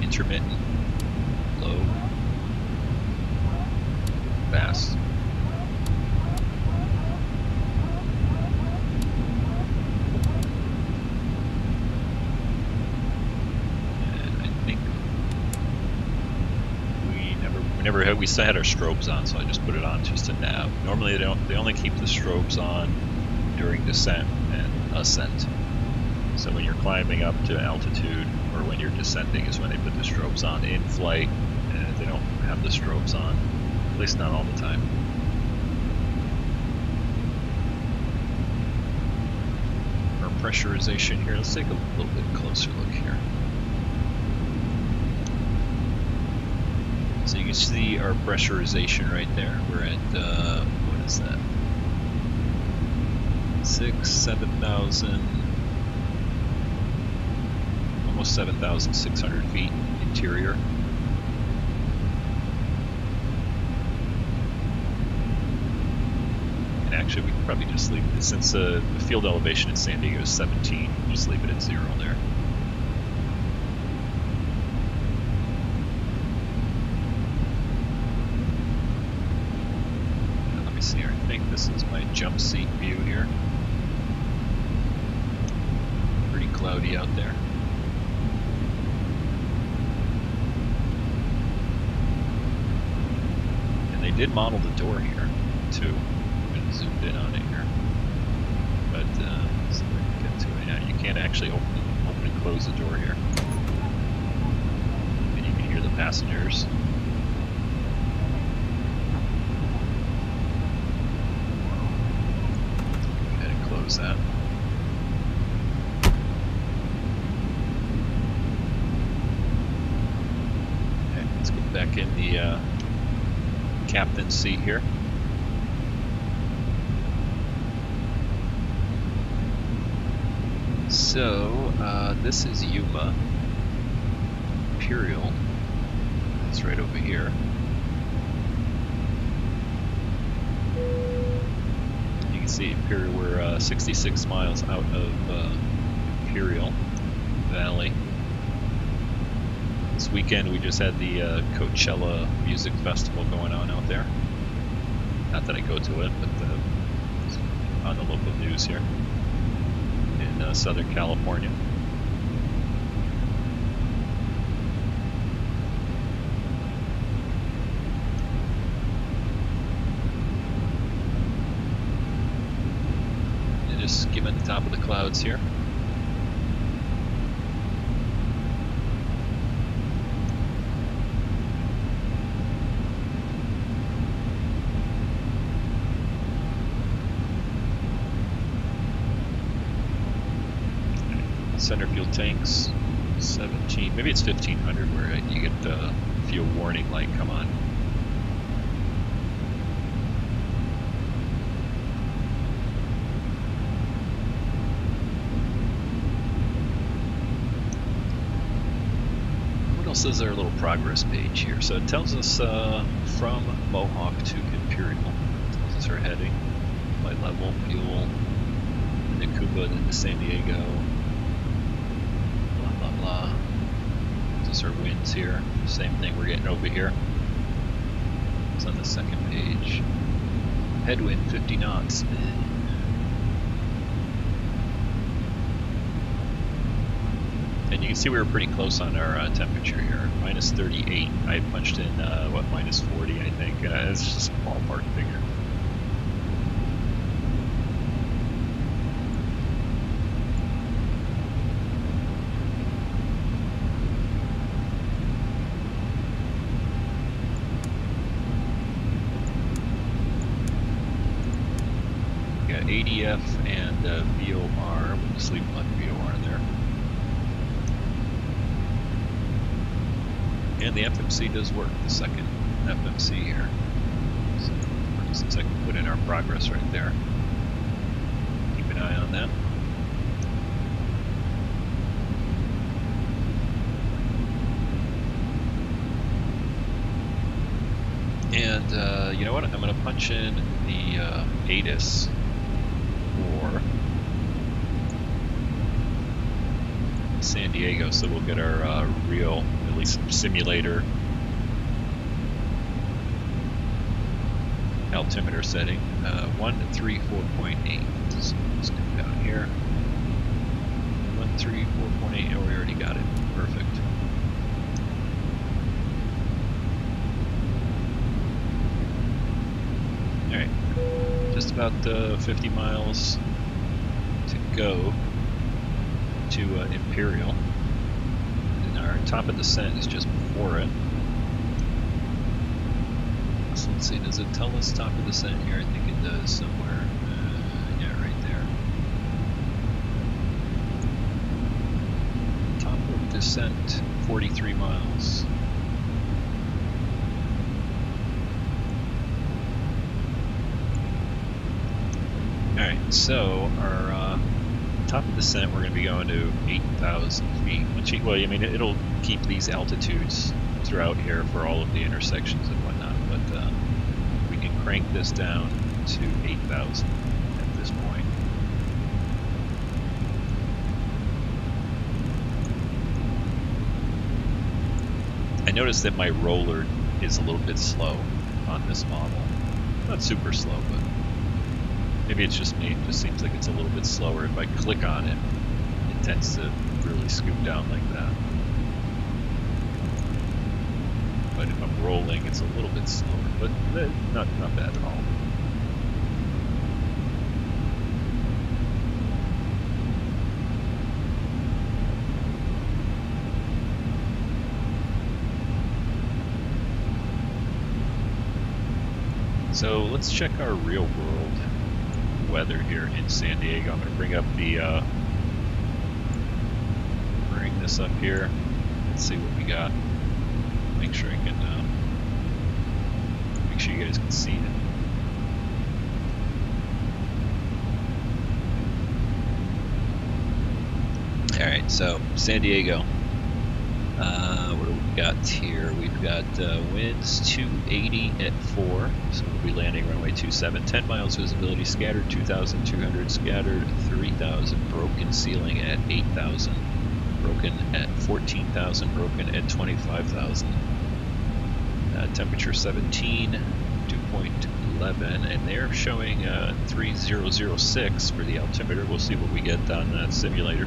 Intermittent, low, fast. And I think we still had our strobes on, so I just put it on just to nav. Normally they only keep the strobes on during descent and ascent. So when you're climbing up to altitude or when you're descending is when they put the strobes on. In flight, they don't have the strobes on, at least not all the time. Our pressurization here, let's take a little bit closer look here. So you can see our pressurization right there. We're at, what is that? 7,000. Almost 7,600 feet interior. And actually we can probably just leave it, since the field elevation in San Diego is 17, we'll just leave it at 0 there. And let me see here, I think this is my jump seat view here. Pretty cloudy out there. They did model the door here, too. I'm going to zoom in on it here. But, so we can get to it. Yeah, you can't actually open and close the door here. And you can hear the passengers. Go ahead and close that. captain's seat here. So, this is Yuma. Imperial. That's right over here. You can see Imperial, we're 66 miles out of Imperial Valley. This weekend we just had the Coachella Music Festival going on out there. Not that I go to it, but on the local news here in Southern California. And just skimming the top of the clouds here. Center fuel tanks, 17, maybe it's 1500 where you get the fuel warning light come on. What else is our little progress page here? So it tells us from Mohawk to Imperial. It tells us our heading, flight level, fuel, into Cuba, then to San Diego. Just our winds here. Same thing we're getting over here. It's on the second page. Headwind 50 knots. And you can see we were pretty close on our temperature here. Minus 38. I punched in, what, minus 40, I think. It's just a ballpark figure. ADF and VOR. We'll just leave one VOR there. And the FMC does work, the second FMC here. So, for instance, I can put in our progress right there. Keep an eye on that. And you know what? I'm going to punch in the ATIS for San Diego, so we'll get our real, at least simulator altimeter setting. 134.8. Let's come down here. 134.8. Oh, we already got it. Perfect. Alright, just about 50 miles to go to Imperial, and our top of descent is just before it. So let's see, does it tell us top of descent here? I think it does somewhere. Yeah, right there. Top of descent, 43 miles. Alright, so our top of descent, we're going to be going to 8,000 feet. Which, well, I mean, it'll keep these altitudes throughout here for all of the intersections and whatnot, but we can crank this down to 8,000 at this point. I noticed that my roller is a little bit slow on this model. Not super slow, but maybe it's just me. It just seems like it's a little bit slower. If I click on it, it tends to really scoop down like that. But if I'm rolling, it's a little bit slower, but not bad at all. So let's check our real world weather here in San Diego. I'm going to bring up the bring this up here. Let's see what we got. Make sure you you guys can see it. Alright, so San Diego. What do we got here? We've got winds 280 at 4, so we'll be landing runway 27. 10 miles visibility, scattered 2,200, scattered 3,000, broken ceiling at 8,000, broken at 14,000, broken at 25,000. Temperature 17, dew point 11, and they're showing 3006 for the altimeter. We'll see what we get on the simulator.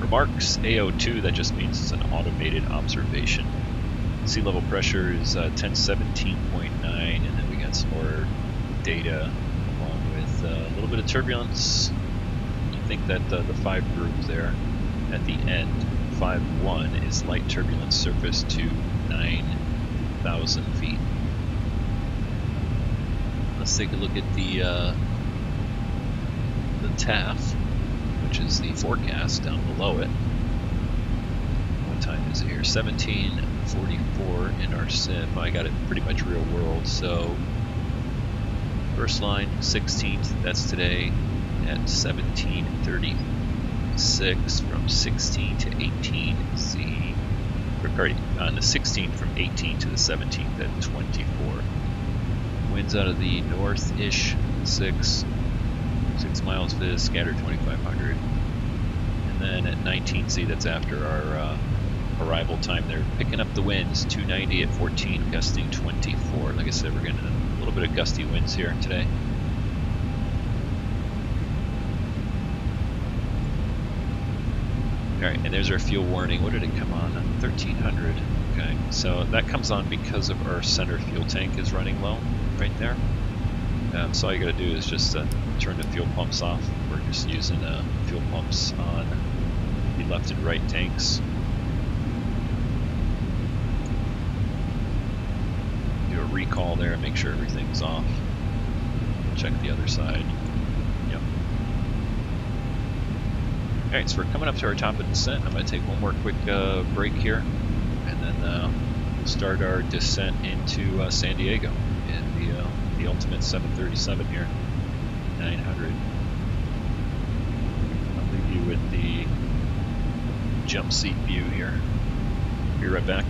Remarks AO2, that just means it's an automated observation. Sea level pressure is 1017.9, and then we got some more data along with a little bit of turbulence. I think that the 5 group there at the end, 5-1, is light turbulence surface to 9,000 feet. Let's take a look at the TAF, which is the forecast down below it. What time is it here? 17:44 in our sim. I got it pretty much real world. So first line 16th, that's today at 17:36 from 16 to 18 Z. On the 16th from 18 to the 17th at 24. Winds out of the north-ish 6 miles viz, scattered 2,500. And then at 19Z, that's after our arrival time, they're picking up the winds, 290 at 14, gusting 24. Like I said, we're getting a little bit of gusty winds here today. Alright, and there's our fuel warning. What did it come on? 1,300. Okay, so that comes on because of our center fuel tank is running low right there. So all you gotta do is just turn the fuel pumps off. We're just using fuel pumps on the left and right tanks. Do a recall there and make sure everything's off. Check the other side. Yep. Alright, so we're coming up to our top of descent. I'm gonna take one more quick break here, and then we'll start our descent into San Diego in the ultimate 737 here, 900. I'll leave you with the jump seat view here. Be right back.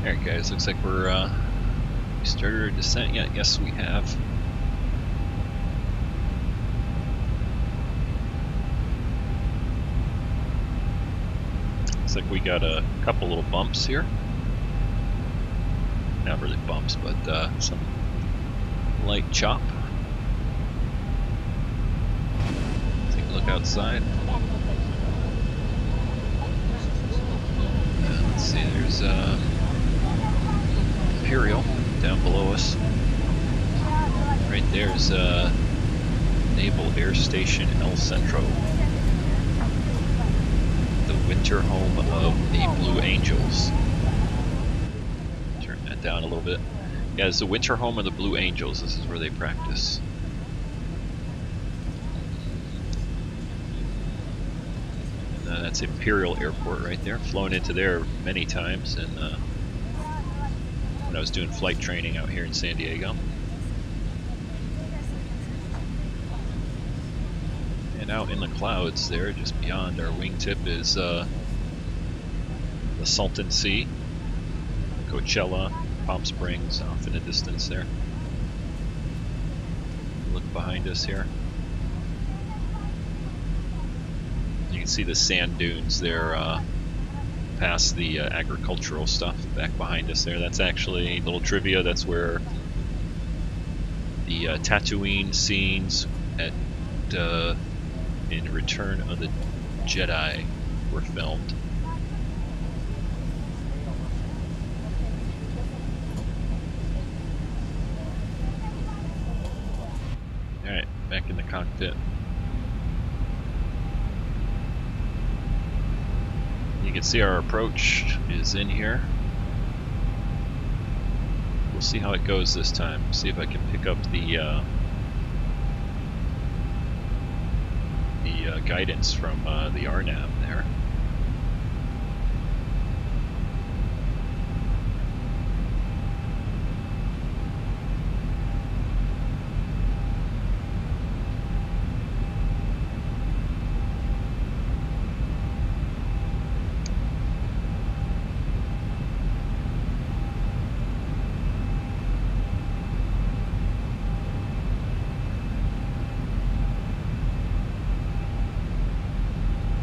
Alright guys, looks like we started our descent yet. Yes, we have. Looks like we got a couple little bumps here. Not really bumps, but some light chop. Take a look outside. Let's see, there's Imperial down below us. Right there's Naval Air Station El Centro, the winter home of the Blue Angels. Turn that down a little bit. Yeah, it's the winter home of the Blue Angels. This is where they practice. And, that's Imperial Airport right there. Flown into there many times, and when I was doing flight training out here in San Diego. And out in the clouds there, just beyond our wingtip, is the Salton Sea, Coachella, Palm Springs off in the distance there. Look behind us here. You can see the sand dunes there past the agricultural stuff back behind us there. That's actually, little trivia, that's where the Tatooine scenes at in Return of the Jedi were filmed. Alright, back in the cockpit. You can see our approach is in here. We'll see how it goes this time. See if I can pick up the guidance from the RNAV there.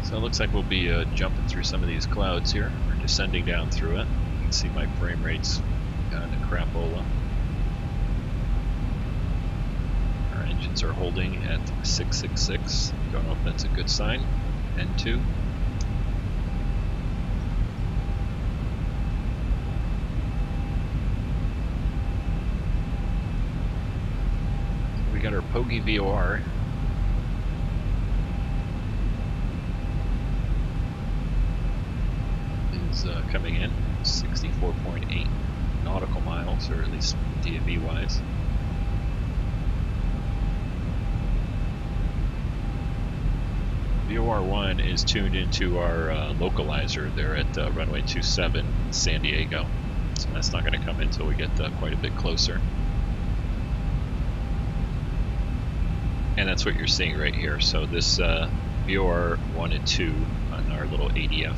So it looks like we'll be jumping through some of these clouds here, or descending down through it. You can see my frame rate's kind of crapola. Our engines are holding at 666. Don't know if that's a good sign. N2. We got our Poggy VOR. Coming in 64.8 nautical miles, or at least DFE wise. VOR1 is tuned into our localizer there at runway 27 San Diego, so that's not going to come in until we get quite a bit closer. And that's what you're seeing right here. So this VOR1 and 2 on our little ADF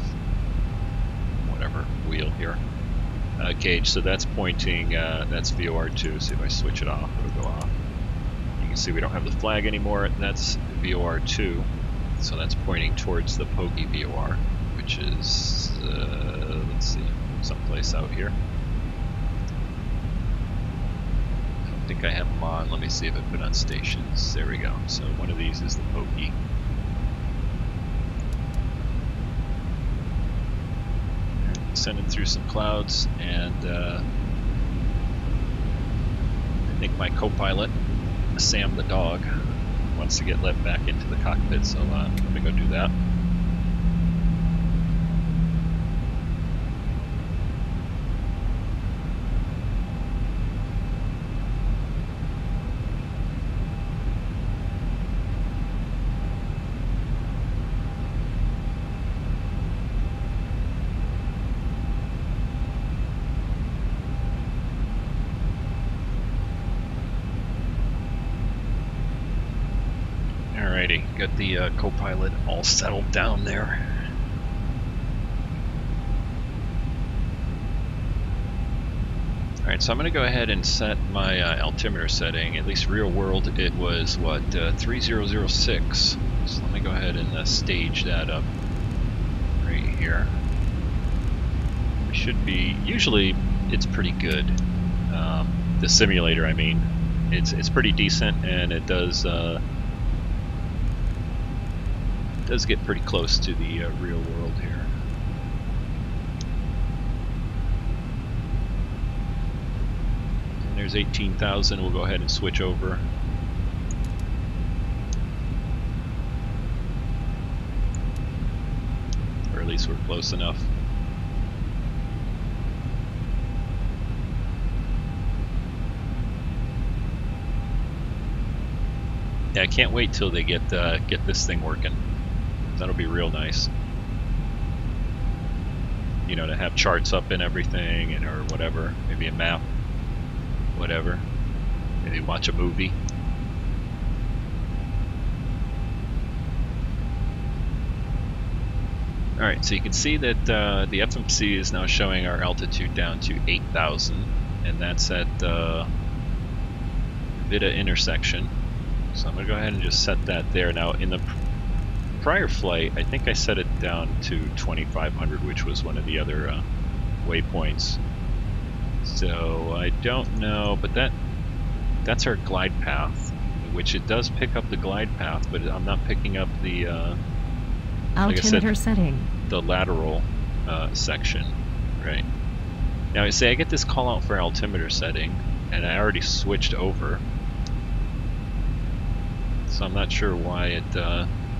wheel here gauge, so that's pointing, that's VOR2. See if I switch it off, it'll go off. You can see we don't have the flag anymore. That's VOR2, so that's pointing towards the Poggy VOR, which is let's see, someplace out here. I don't think I have them on. Let me see if I put on stations. There we go. So one of these is the Poggy. Sending through some clouds, and I think my co-pilot, Sam the dog, wants to get let back into the cockpit, so let me go do that. Alrighty, got the co-pilot all settled down there. Alright, so I'm going to go ahead and set my altimeter setting. At least real world it was, what, 3006. So let me go ahead and stage that up right here. We should be, usually it's pretty good. The simulator, I mean, it's pretty decent, and it does get pretty close to the real world here. There's 18,000. We'll go ahead and switch over. Or at least we're close enough. Yeah, I can't wait till they get this thing working. That'll be real nice. You know, to have charts up and everything, and or whatever, maybe a map. Whatever. Maybe watch a movie. Alright, so you can see that the FMC is now showing our altitude down to 8,000, and that's at Vida intersection. So I'm going to go ahead and just set that there. Now, in the prior flight, I think I set it down to 2,500, which was one of the other waypoints. So I don't know, but that's our glide path, which it does pick up the glide path, but I'm not picking up the Altimeter like setting. the lateral section, right? Now, say I get this call out for altimeter setting, and I already switched over, so I'm not sure why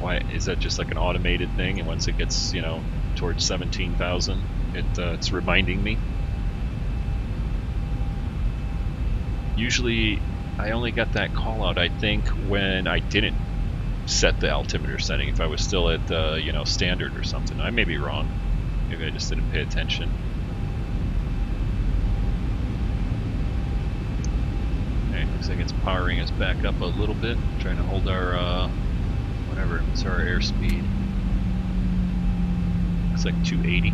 why is that just like an automated thing, and once it gets, you know, towards 17,000, it's reminding me. Usually I only got that call out, I think, when I didn't set the altimeter setting, if I was still at you know, standard or something. I may be wrong. Maybe I just didn't pay attention. Okay, looks like it's powering us back up a little bit, trying to hold our whatever, it's our airspeed. Looks like 280.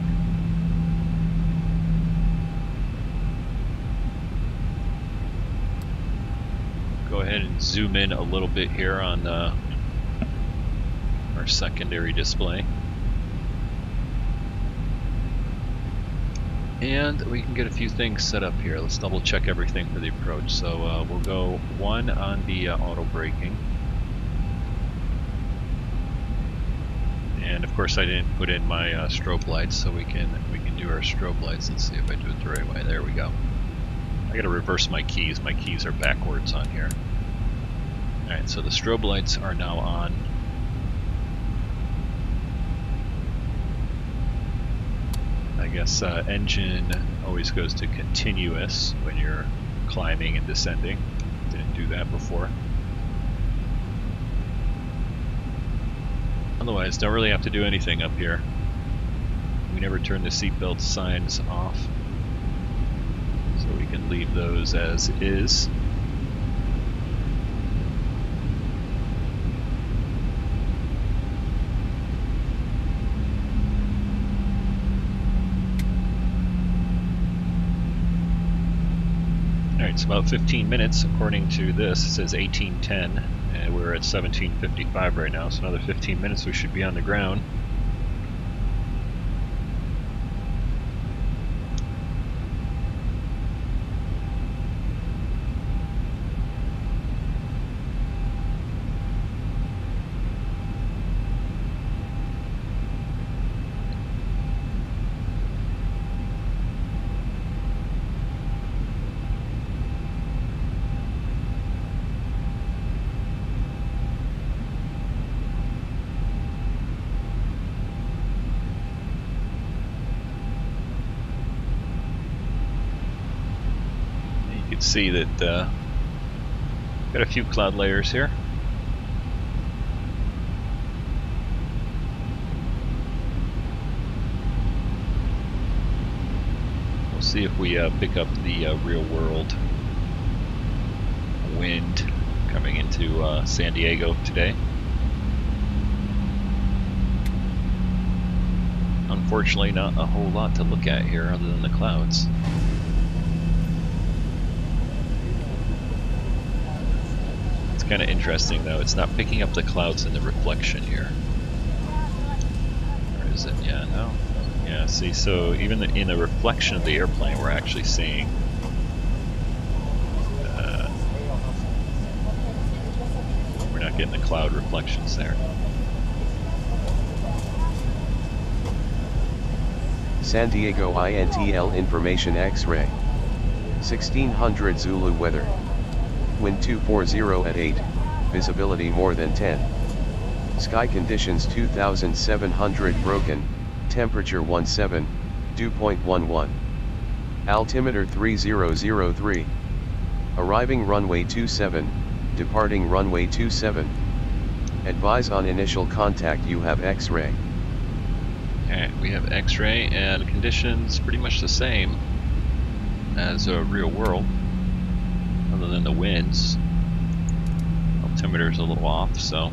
Go ahead and zoom in a little bit here on our secondary display. And we can get a few things set up here. Let's double check everything for the approach. So we'll go 1 on the auto braking. And of course I didn't put in my strobe lights, so we can do our strobe lights. Let's see if I do it the right way. There we go. I gotta reverse my keys. My keys are backwards on here. Alright, so the strobe lights are now on. I guess engine always goes to continuous when you're climbing and descending. Didn't do that before. Otherwise, don't really have to do anything up here. We never turn the seatbelt signs off, so we can leave those as is. Alright, it's about 15 minutes according to this. It says 18:10, and we're at 17:55 right now, so another 15 minutes we should be on the ground. See that got a few cloud layers here. We'll see if we pick up the real world wind coming into San Diego today. Unfortunately, not a whole lot to look at here other than the clouds. kind of interesting though. It's not picking up the clouds in the reflection here. Or is it? Yeah, no. Yeah, see, so even in the reflection of the airplane, we're actually seeing we're not getting the cloud reflections there. San Diego INTL information X-ray. 1600 Zulu weather. Wind 240 at 8, visibility more than 10. Sky conditions 2700 broken, temperature 17, dew point 11. Altimeter 3003. Arriving runway 27, departing runway 27. Advise on initial contact, you have X-ray. Alright, we have X-ray and conditions pretty much the same as real world, other than the winds. Altimeter's a little off, so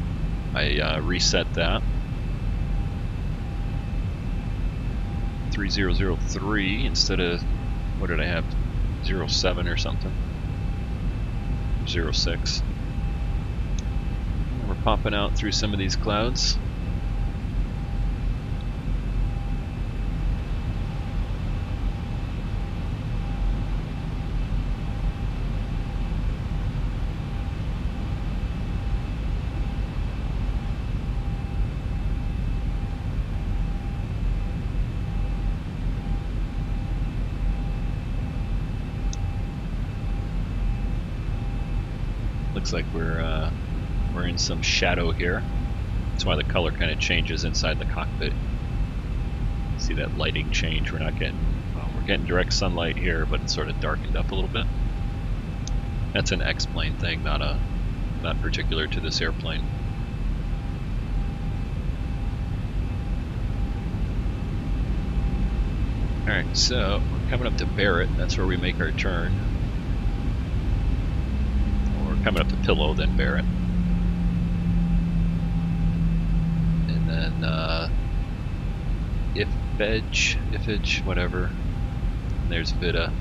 I reset that. 3003 instead of, what did I have, 07 or something, 06. We're popping out through some of these clouds. Looks like we're in some shadow here. That's why the color kind of changes inside the cockpit. See that lighting change? We're not getting, well, we're getting direct sunlight here, but it's sort of darkened up a little bit. That's an X-plane thing, not particular to this airplane. All right, so we're coming up to Barrett. That's where we make our turn. Coming up to Pillow, then Barrett. And then Ifedge, whatever. And there's Vida.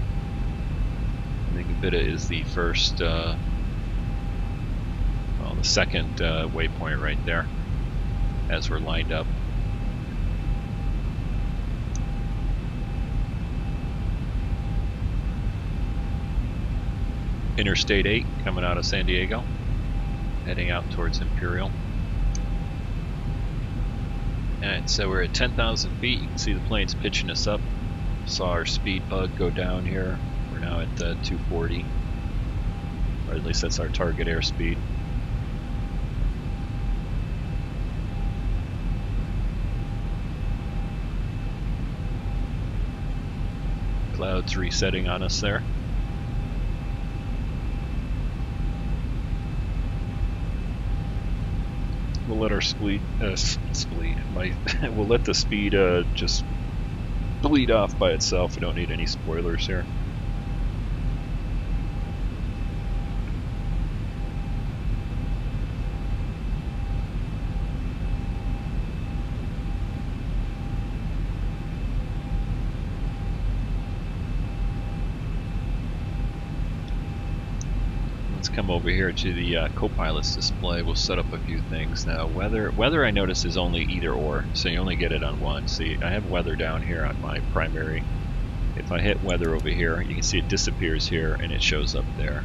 I think Vida is the first, well, the second waypoint right there, as we're lined up. Interstate 8 coming out of San Diego, heading out towards Imperial. Alright, so we're at 10,000 feet. You can see the plane's pitching us up. Saw our speed bug go down here. We're now at 240, or at least that's our target airspeed. Clouds resetting on us there. We'll let our we'll let the speed just bleed off by itself. We don't need any spoilers here. Come over here to the co-pilot's display. We'll set up a few things now. Weather I notice is only either or, so you only get it on one. See, I have weather down here on my primary. If I hit weather over here, you can see it disappears here and it shows up there.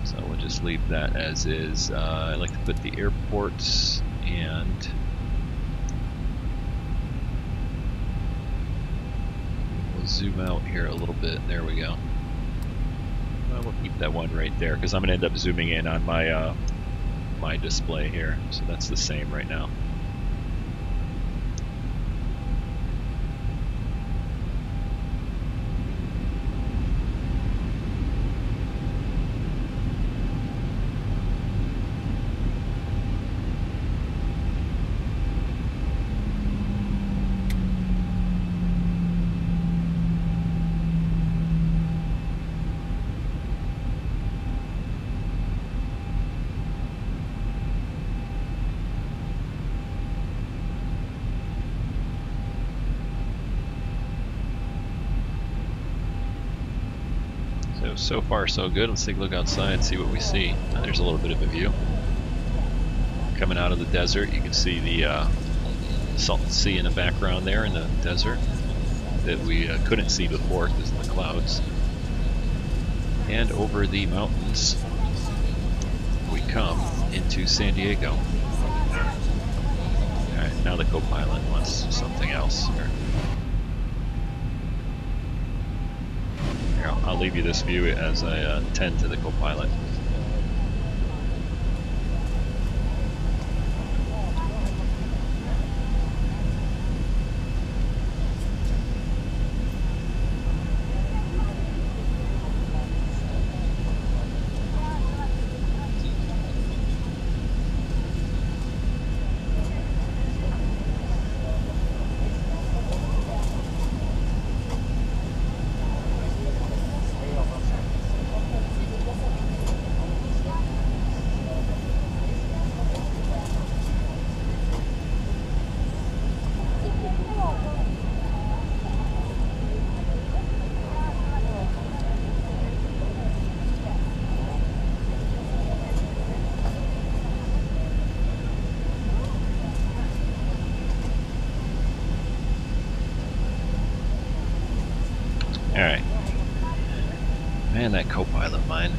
So we'll just leave that as is. I like to put the airports, and we'll zoom out here a little bit. There we go. We'll keep that one right there because I'm going to end up zooming in on my my display here, so that's the same right now. So far so good. Let's take a look outside and see what we see. There's a little bit of a view. Coming out of the desert, you can see the Salton Sea in the background there in the desert that we couldn't see before because of the clouds. And over the mountains, we come into San Diego. Alright, now the co-pilot wants something else here. Here, I'll leave you this view as I tend to the co-pilot. Alright. Man, that co-pilot of mine.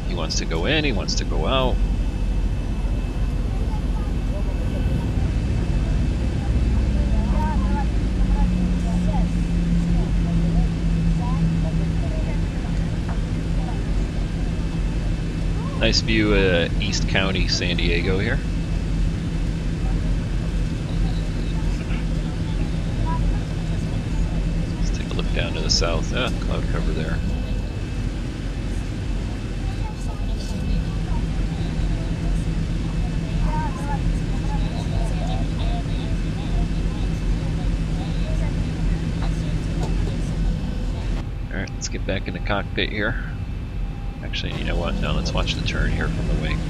He wants to go in, he wants to go out. Nice view of East County, San Diego here. Down to the south, cloud cover there. Alright, let's get back in the cockpit here. Actually, you know what? Now let's watch the turn here from the wing.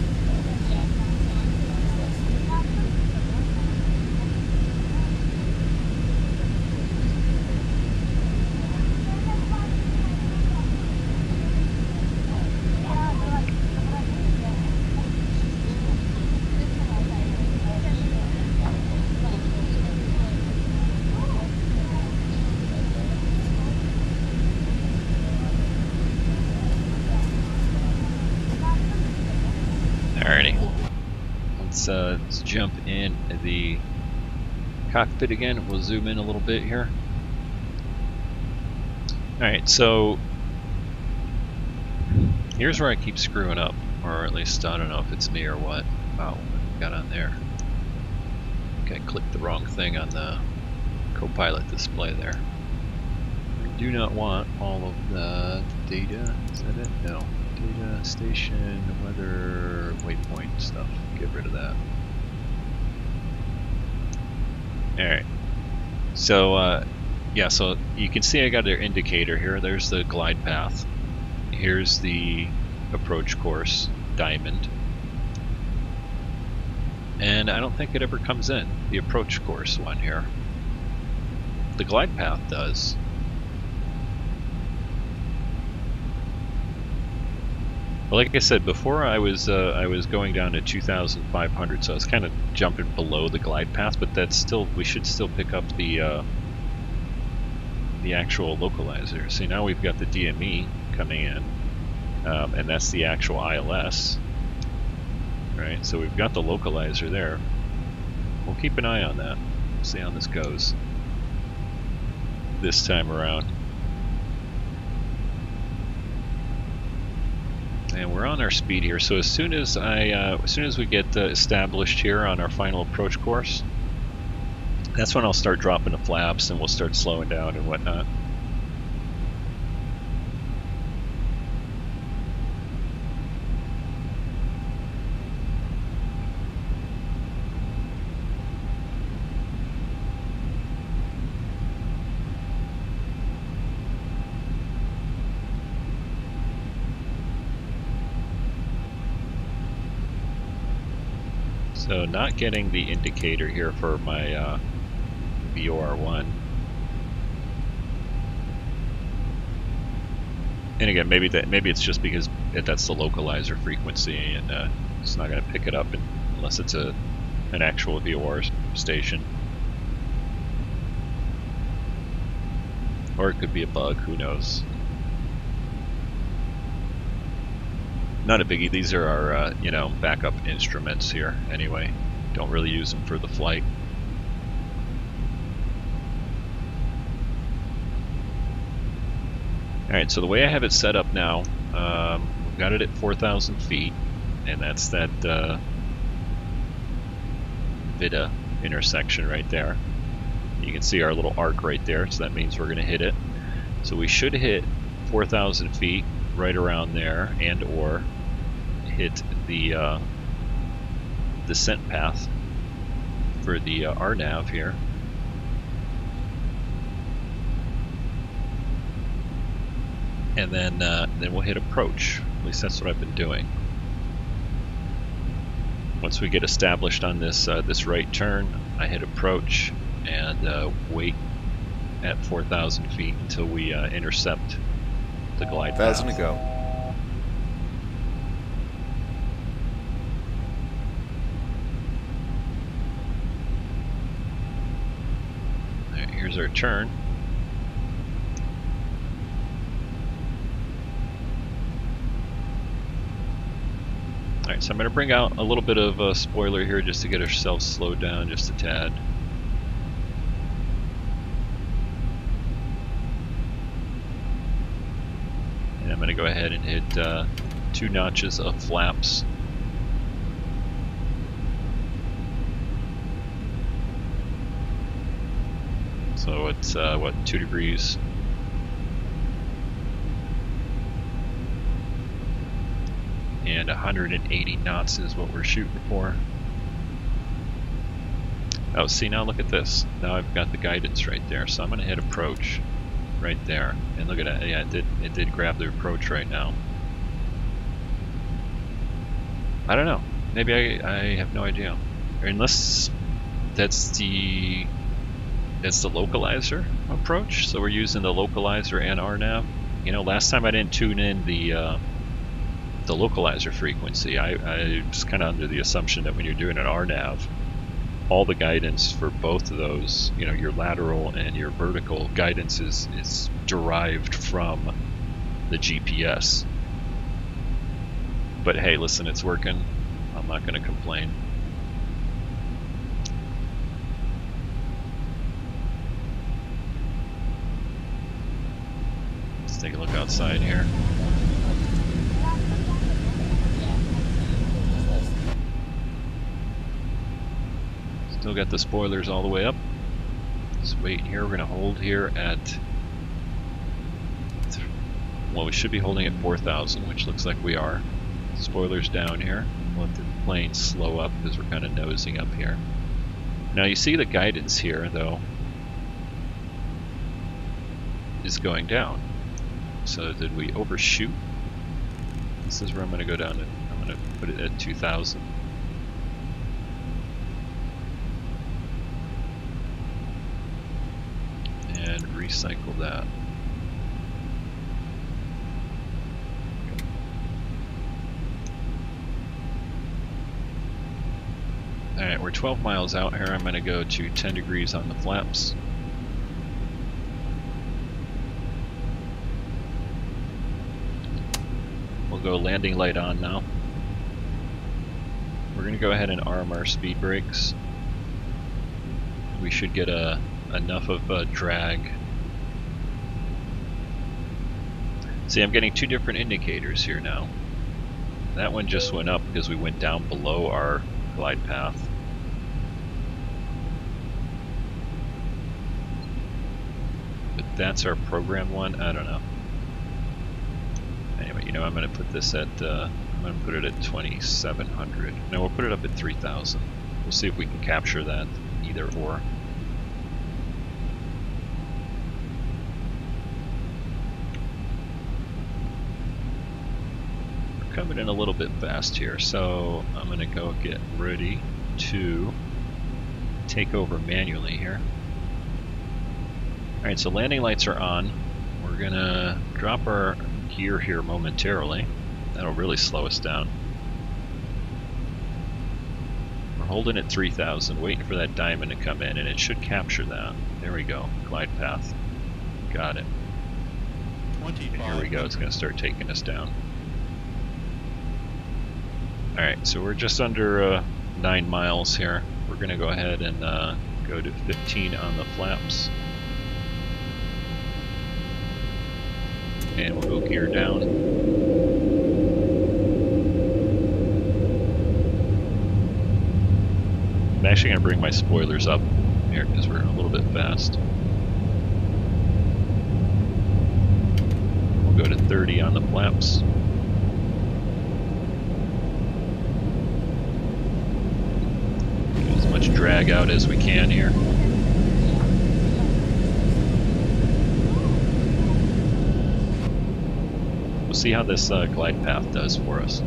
Let's jump in the cockpit again. We'll zoom in a little bit here. Alright, so here's where I keep screwing up, or at least I don't know if it's me or what. Wow, what got on there? I think I clicked the wrong thing on the co-pilot display there. I do not want all of the data. Is that it? No. Data, station, weather, waypoint stuff. Get rid of that. Alright. So, yeah, so you can see I got their indicator here. There's the glide path. Here's the approach course, diamond. And I don't think it ever comes in, the approach course one here. The glide path does. Well, like I said before, I was going down to 2,500, so I was kind of jumping below the glide path, but that's still, we should still pick up the actual localizer. See, now we've got the DME coming in, and that's the actual ILS, right? So we've got the localizer there. We'll keep an eye on that. See how this goes this time around. And we're on our speed here, so as soon as we get established here on our final approach course, that's when I'll start dropping the flaps and we'll start slowing down and whatnot. So not getting the indicator here for my VOR1. And again, maybe it's just because that's the localizer frequency, and it's not going to pick it up unless it's an actual VOR station. Or it could be a bug, who knows. Not a biggie. These are our you know, backup instruments here anyway. Don't really use them for the flight. Alright, so the way I have it set up now, we've got it at 4,000 feet, and that's that Vida intersection right there. You can see our little arc right there, so that means we're going to hit it. So we should hit 4,000 feet right around there, and or hit the descent path for the RNAV here. And then we'll hit approach. At least that's what I've been doing. Once we get established on this this right turn, I hit approach and wait at 4,000 feet until we intercept the glide path. 1,000 to go. Right, here's our turn. Alright, so I'm going to bring out a little bit of a spoiler here just to get ourselves slowed down just a tad. And I'm going to go ahead and hit 2 notches of flaps. So it's, what, 2 degrees? And 180 knots is what we're shooting for. Oh, see, now look at this. Now I've got the guidance right there, so I'm going to hit approach right there. And look at that. Yeah, it did grab the approach right now. I don't know. Maybe I have no idea. Or unless that's the localizer approach. So we're using the localizer and RNAV. You know, last time I didn't tune in the localizer frequency. I was kind of under the assumption that when you're doing an RNAV, all the guidance for both of those, you know, your lateral and your vertical guidance is derived from the GPS. But hey, listen, it's working. I'm not going to complain. Let's take a look outside here. Still got the spoilers all the way up. Just wait here. We're going to hold here at, well, we should be holding at 4,000, which looks like we are. Spoilers down here. We'll let the plane slow up because we're kind of nosing up here. Now you see the guidance here, though, is going down. So did we overshoot? This is where I'm going to go down. I'm going to put it at 2,000. And recycle that. Alright, we're 12 miles out here. I'm going to go to 10 degrees on the flaps. We'll go landing light on now. We're going to go ahead and arm our speed brakes. We should get enough of a drag. See, I'm getting 2 different indicators here now. That one just went up because we went down below our glide path. But that's our programmed one. I don't know. Anyway, you know, I'm going to put this at I'm going to put it at 2,700. No, we'll put it up at 3,000. We'll see if we can capture that either or. Coming in a little bit fast here, so I'm going to go get ready to take over manually here. Alright, so landing lights are on. We're going to drop our gear here momentarily. That'll really slow us down. We're holding at 3,000, waiting for that diamond to come in, and it should capture that. There we go. Glide path. Got it. And here we go. It's going to start taking us down. Alright, so we're just under 9 miles here. We're going to go ahead and go to 15 on the flaps. And we'll go gear down. I'm actually going to bring my spoilers up here because we're a little bit fast. We'll go to 30 on the flaps. Get as much drag out as we can here. We'll see how this glide path does for us.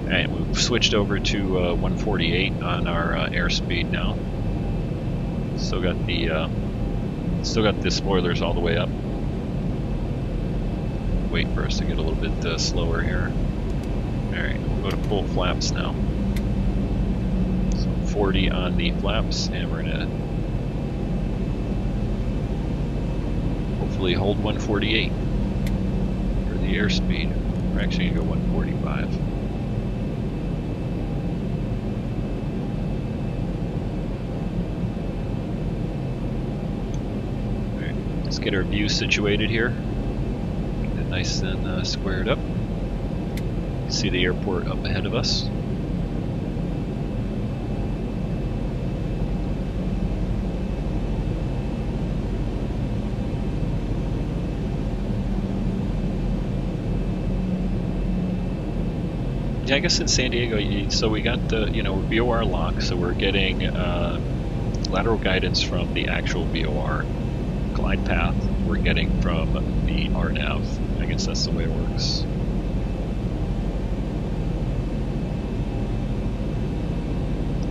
Alright, we've switched over to 148 on our airspeed now. Still got the spoilers all the way up. Wait for us to get a little bit slower here. Alright, we'll go to full flaps now. So 40 on the flaps, and we're gonna hopefully hold 148 for the airspeed. We're actually gonna go 145. Let's get our view situated here. Get it nice and squared up. See the airport up ahead of us. Yeah, I guess in San Diego, so we got the VOR lock, so we're getting lateral guidance from the actual VOR. Glide path we're getting from the RNAV. I guess that's the way it works.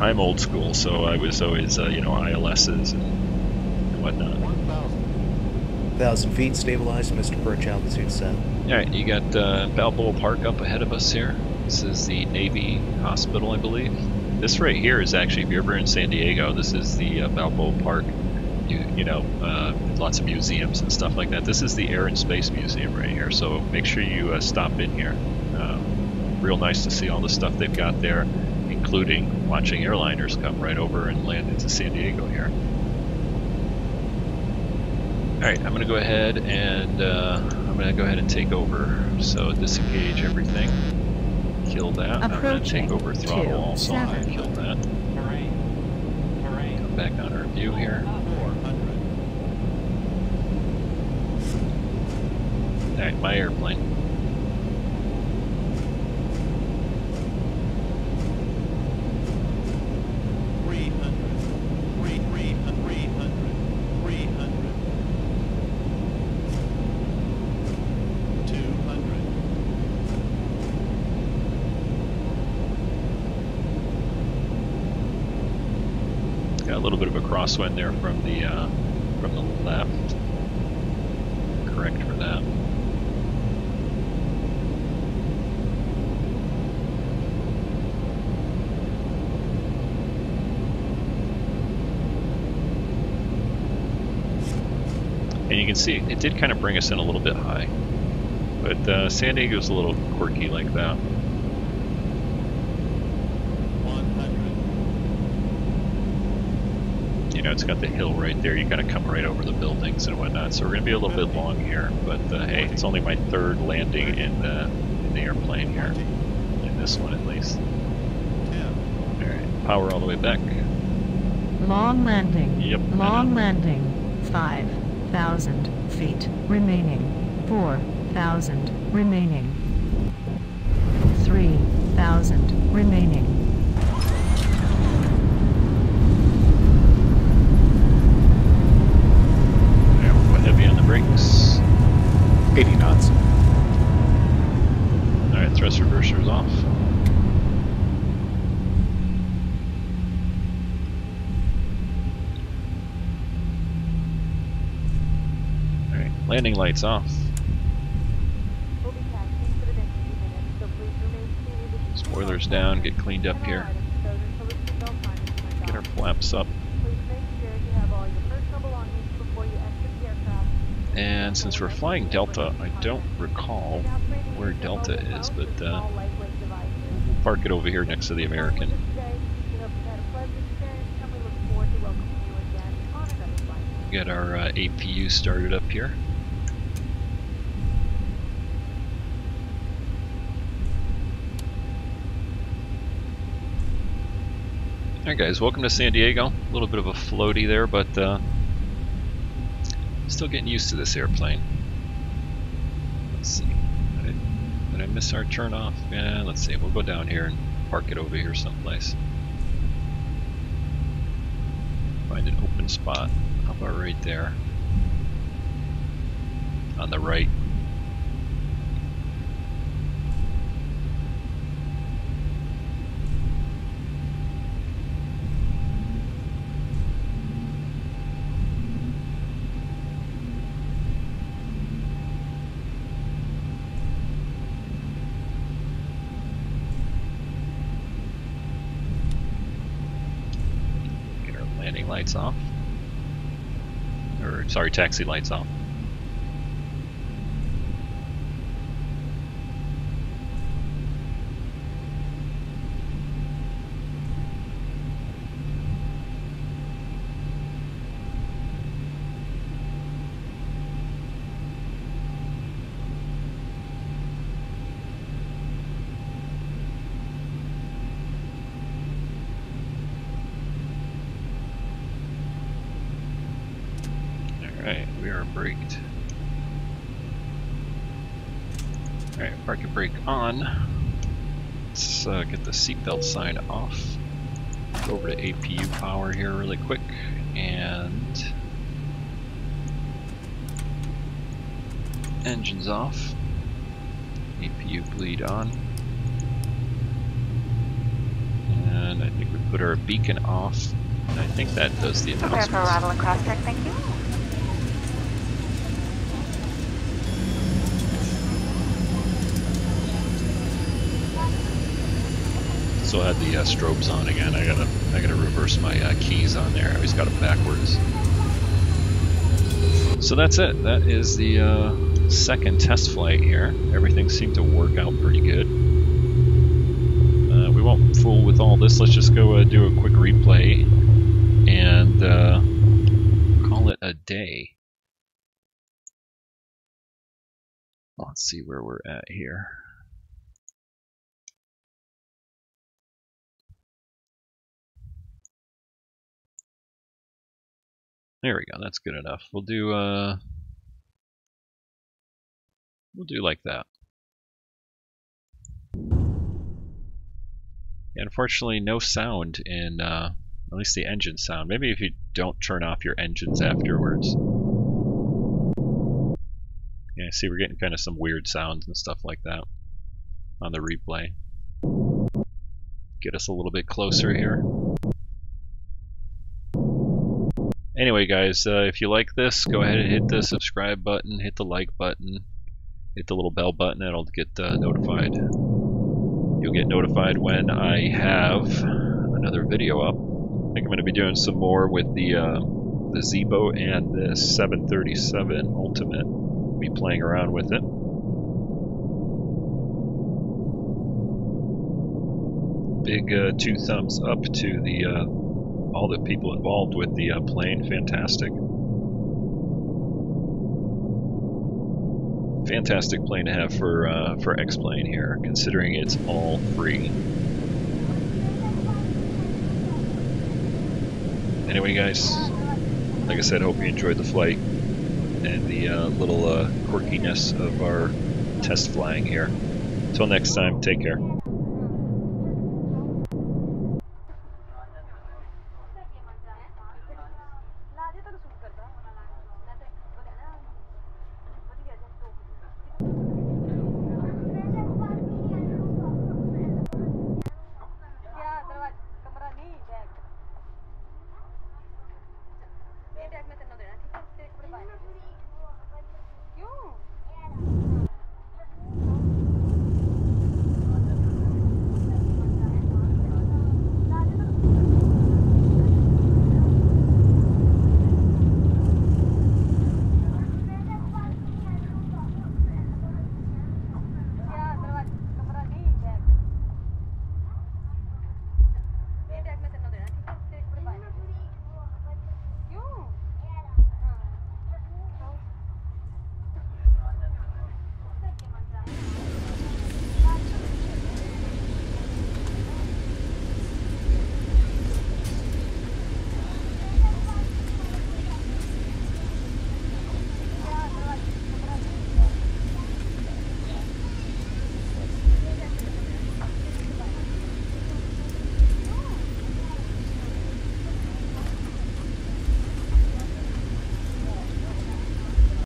I'm old school, so I was always, ILSs and whatnot. 1,000 feet stabilized, Mr. Perch, altitude set. Alright, you got Balboa Park up ahead of us here. This is the Navy Hospital, I believe. This right here is actually, if you're ever in San Diego, this is the Balboa Park. Lots of museums and stuff like that. This is the Air and Space Museum right here, so make sure you stop in here. Real nice to see all the stuff they've got there, including watching airliners come right over and land into San Diego here. Alright, I'm going to go ahead and take over. So disengage everything. Kill that. I'm going to take over throttle also. Kill that. Come back on our view here. Alright, my airplane. Got a little bit of a crosswind there from the left. Correct for that. And you can see it did kind of bring us in a little bit high, but San Diego's a little quirky like that. 100. You know, it's got the hill right there. You got to come right over the buildings and whatnot. So we're going to be a little bit long here, but hey, it's only my third landing in the airplane here, in this one at least. All right, power all the way back. Long landing. Yep. Long landing. 5,000 feet remaining. 4,000 remaining. 3,000 remaining. There, we'll go heavy on the brakes. 80 knots. Alright, thrust reverser's off. Landing lights off. Spoilers down, get cleaned up here. Get our flaps up. And since we're flying Delta, I don't recall where Delta is, but we'll park it over here next to the American. Get our APU started up here. Alright guys, welcome to San Diego. A little bit of a floaty there, but still getting used to this airplane. Let's see. Did I miss our turn off? Yeah, let's see. We'll go down here and park it over here someplace. Find an open spot. How about right there? On the right. Landing lights off. Or, sorry, taxi lights off. Alright, we are braked. Alright, parking brake on. Let's get the seatbelt sign off. Go over to APU power here really quick, and engines off. APU bleed on. And I think we put our beacon off, and I think that does the announcements. Prepare for arrival and cross-check, thank you. Still had the strobes on again. I gotta reverse my keys on there. I always got them backwards. So that's it. That is the second test flight here. Everything seemed to work out pretty good. We won't fool with all this. Let's just go do a quick replay and call it a day. Let's see where we're at here. There we go, that's good enough. We'll do like that. Yeah, unfortunately no sound in at least the engine sound. Maybe if you don't turn off your engines afterwards. Yeah, see we're getting kind of some weird sounds and stuff like that on the replay. Get us a little bit closer here. Anyway guys, if you like this, go ahead and hit the subscribe button, hit the like button, hit the little bell button, and it'll get notified. You'll get notified when I have another video up. I think I'm going to be doing some more with the Zibo and the 737 Ultimate. I'll be playing around with it. Big 2 thumbs up to the all the people involved with the plane. Fantastic. Fantastic plane to have for X-Plane here, considering it's all free. Anyway guys, like I said, hope you enjoyed the flight and the little quirkiness of our test flying here. Until next time, take care.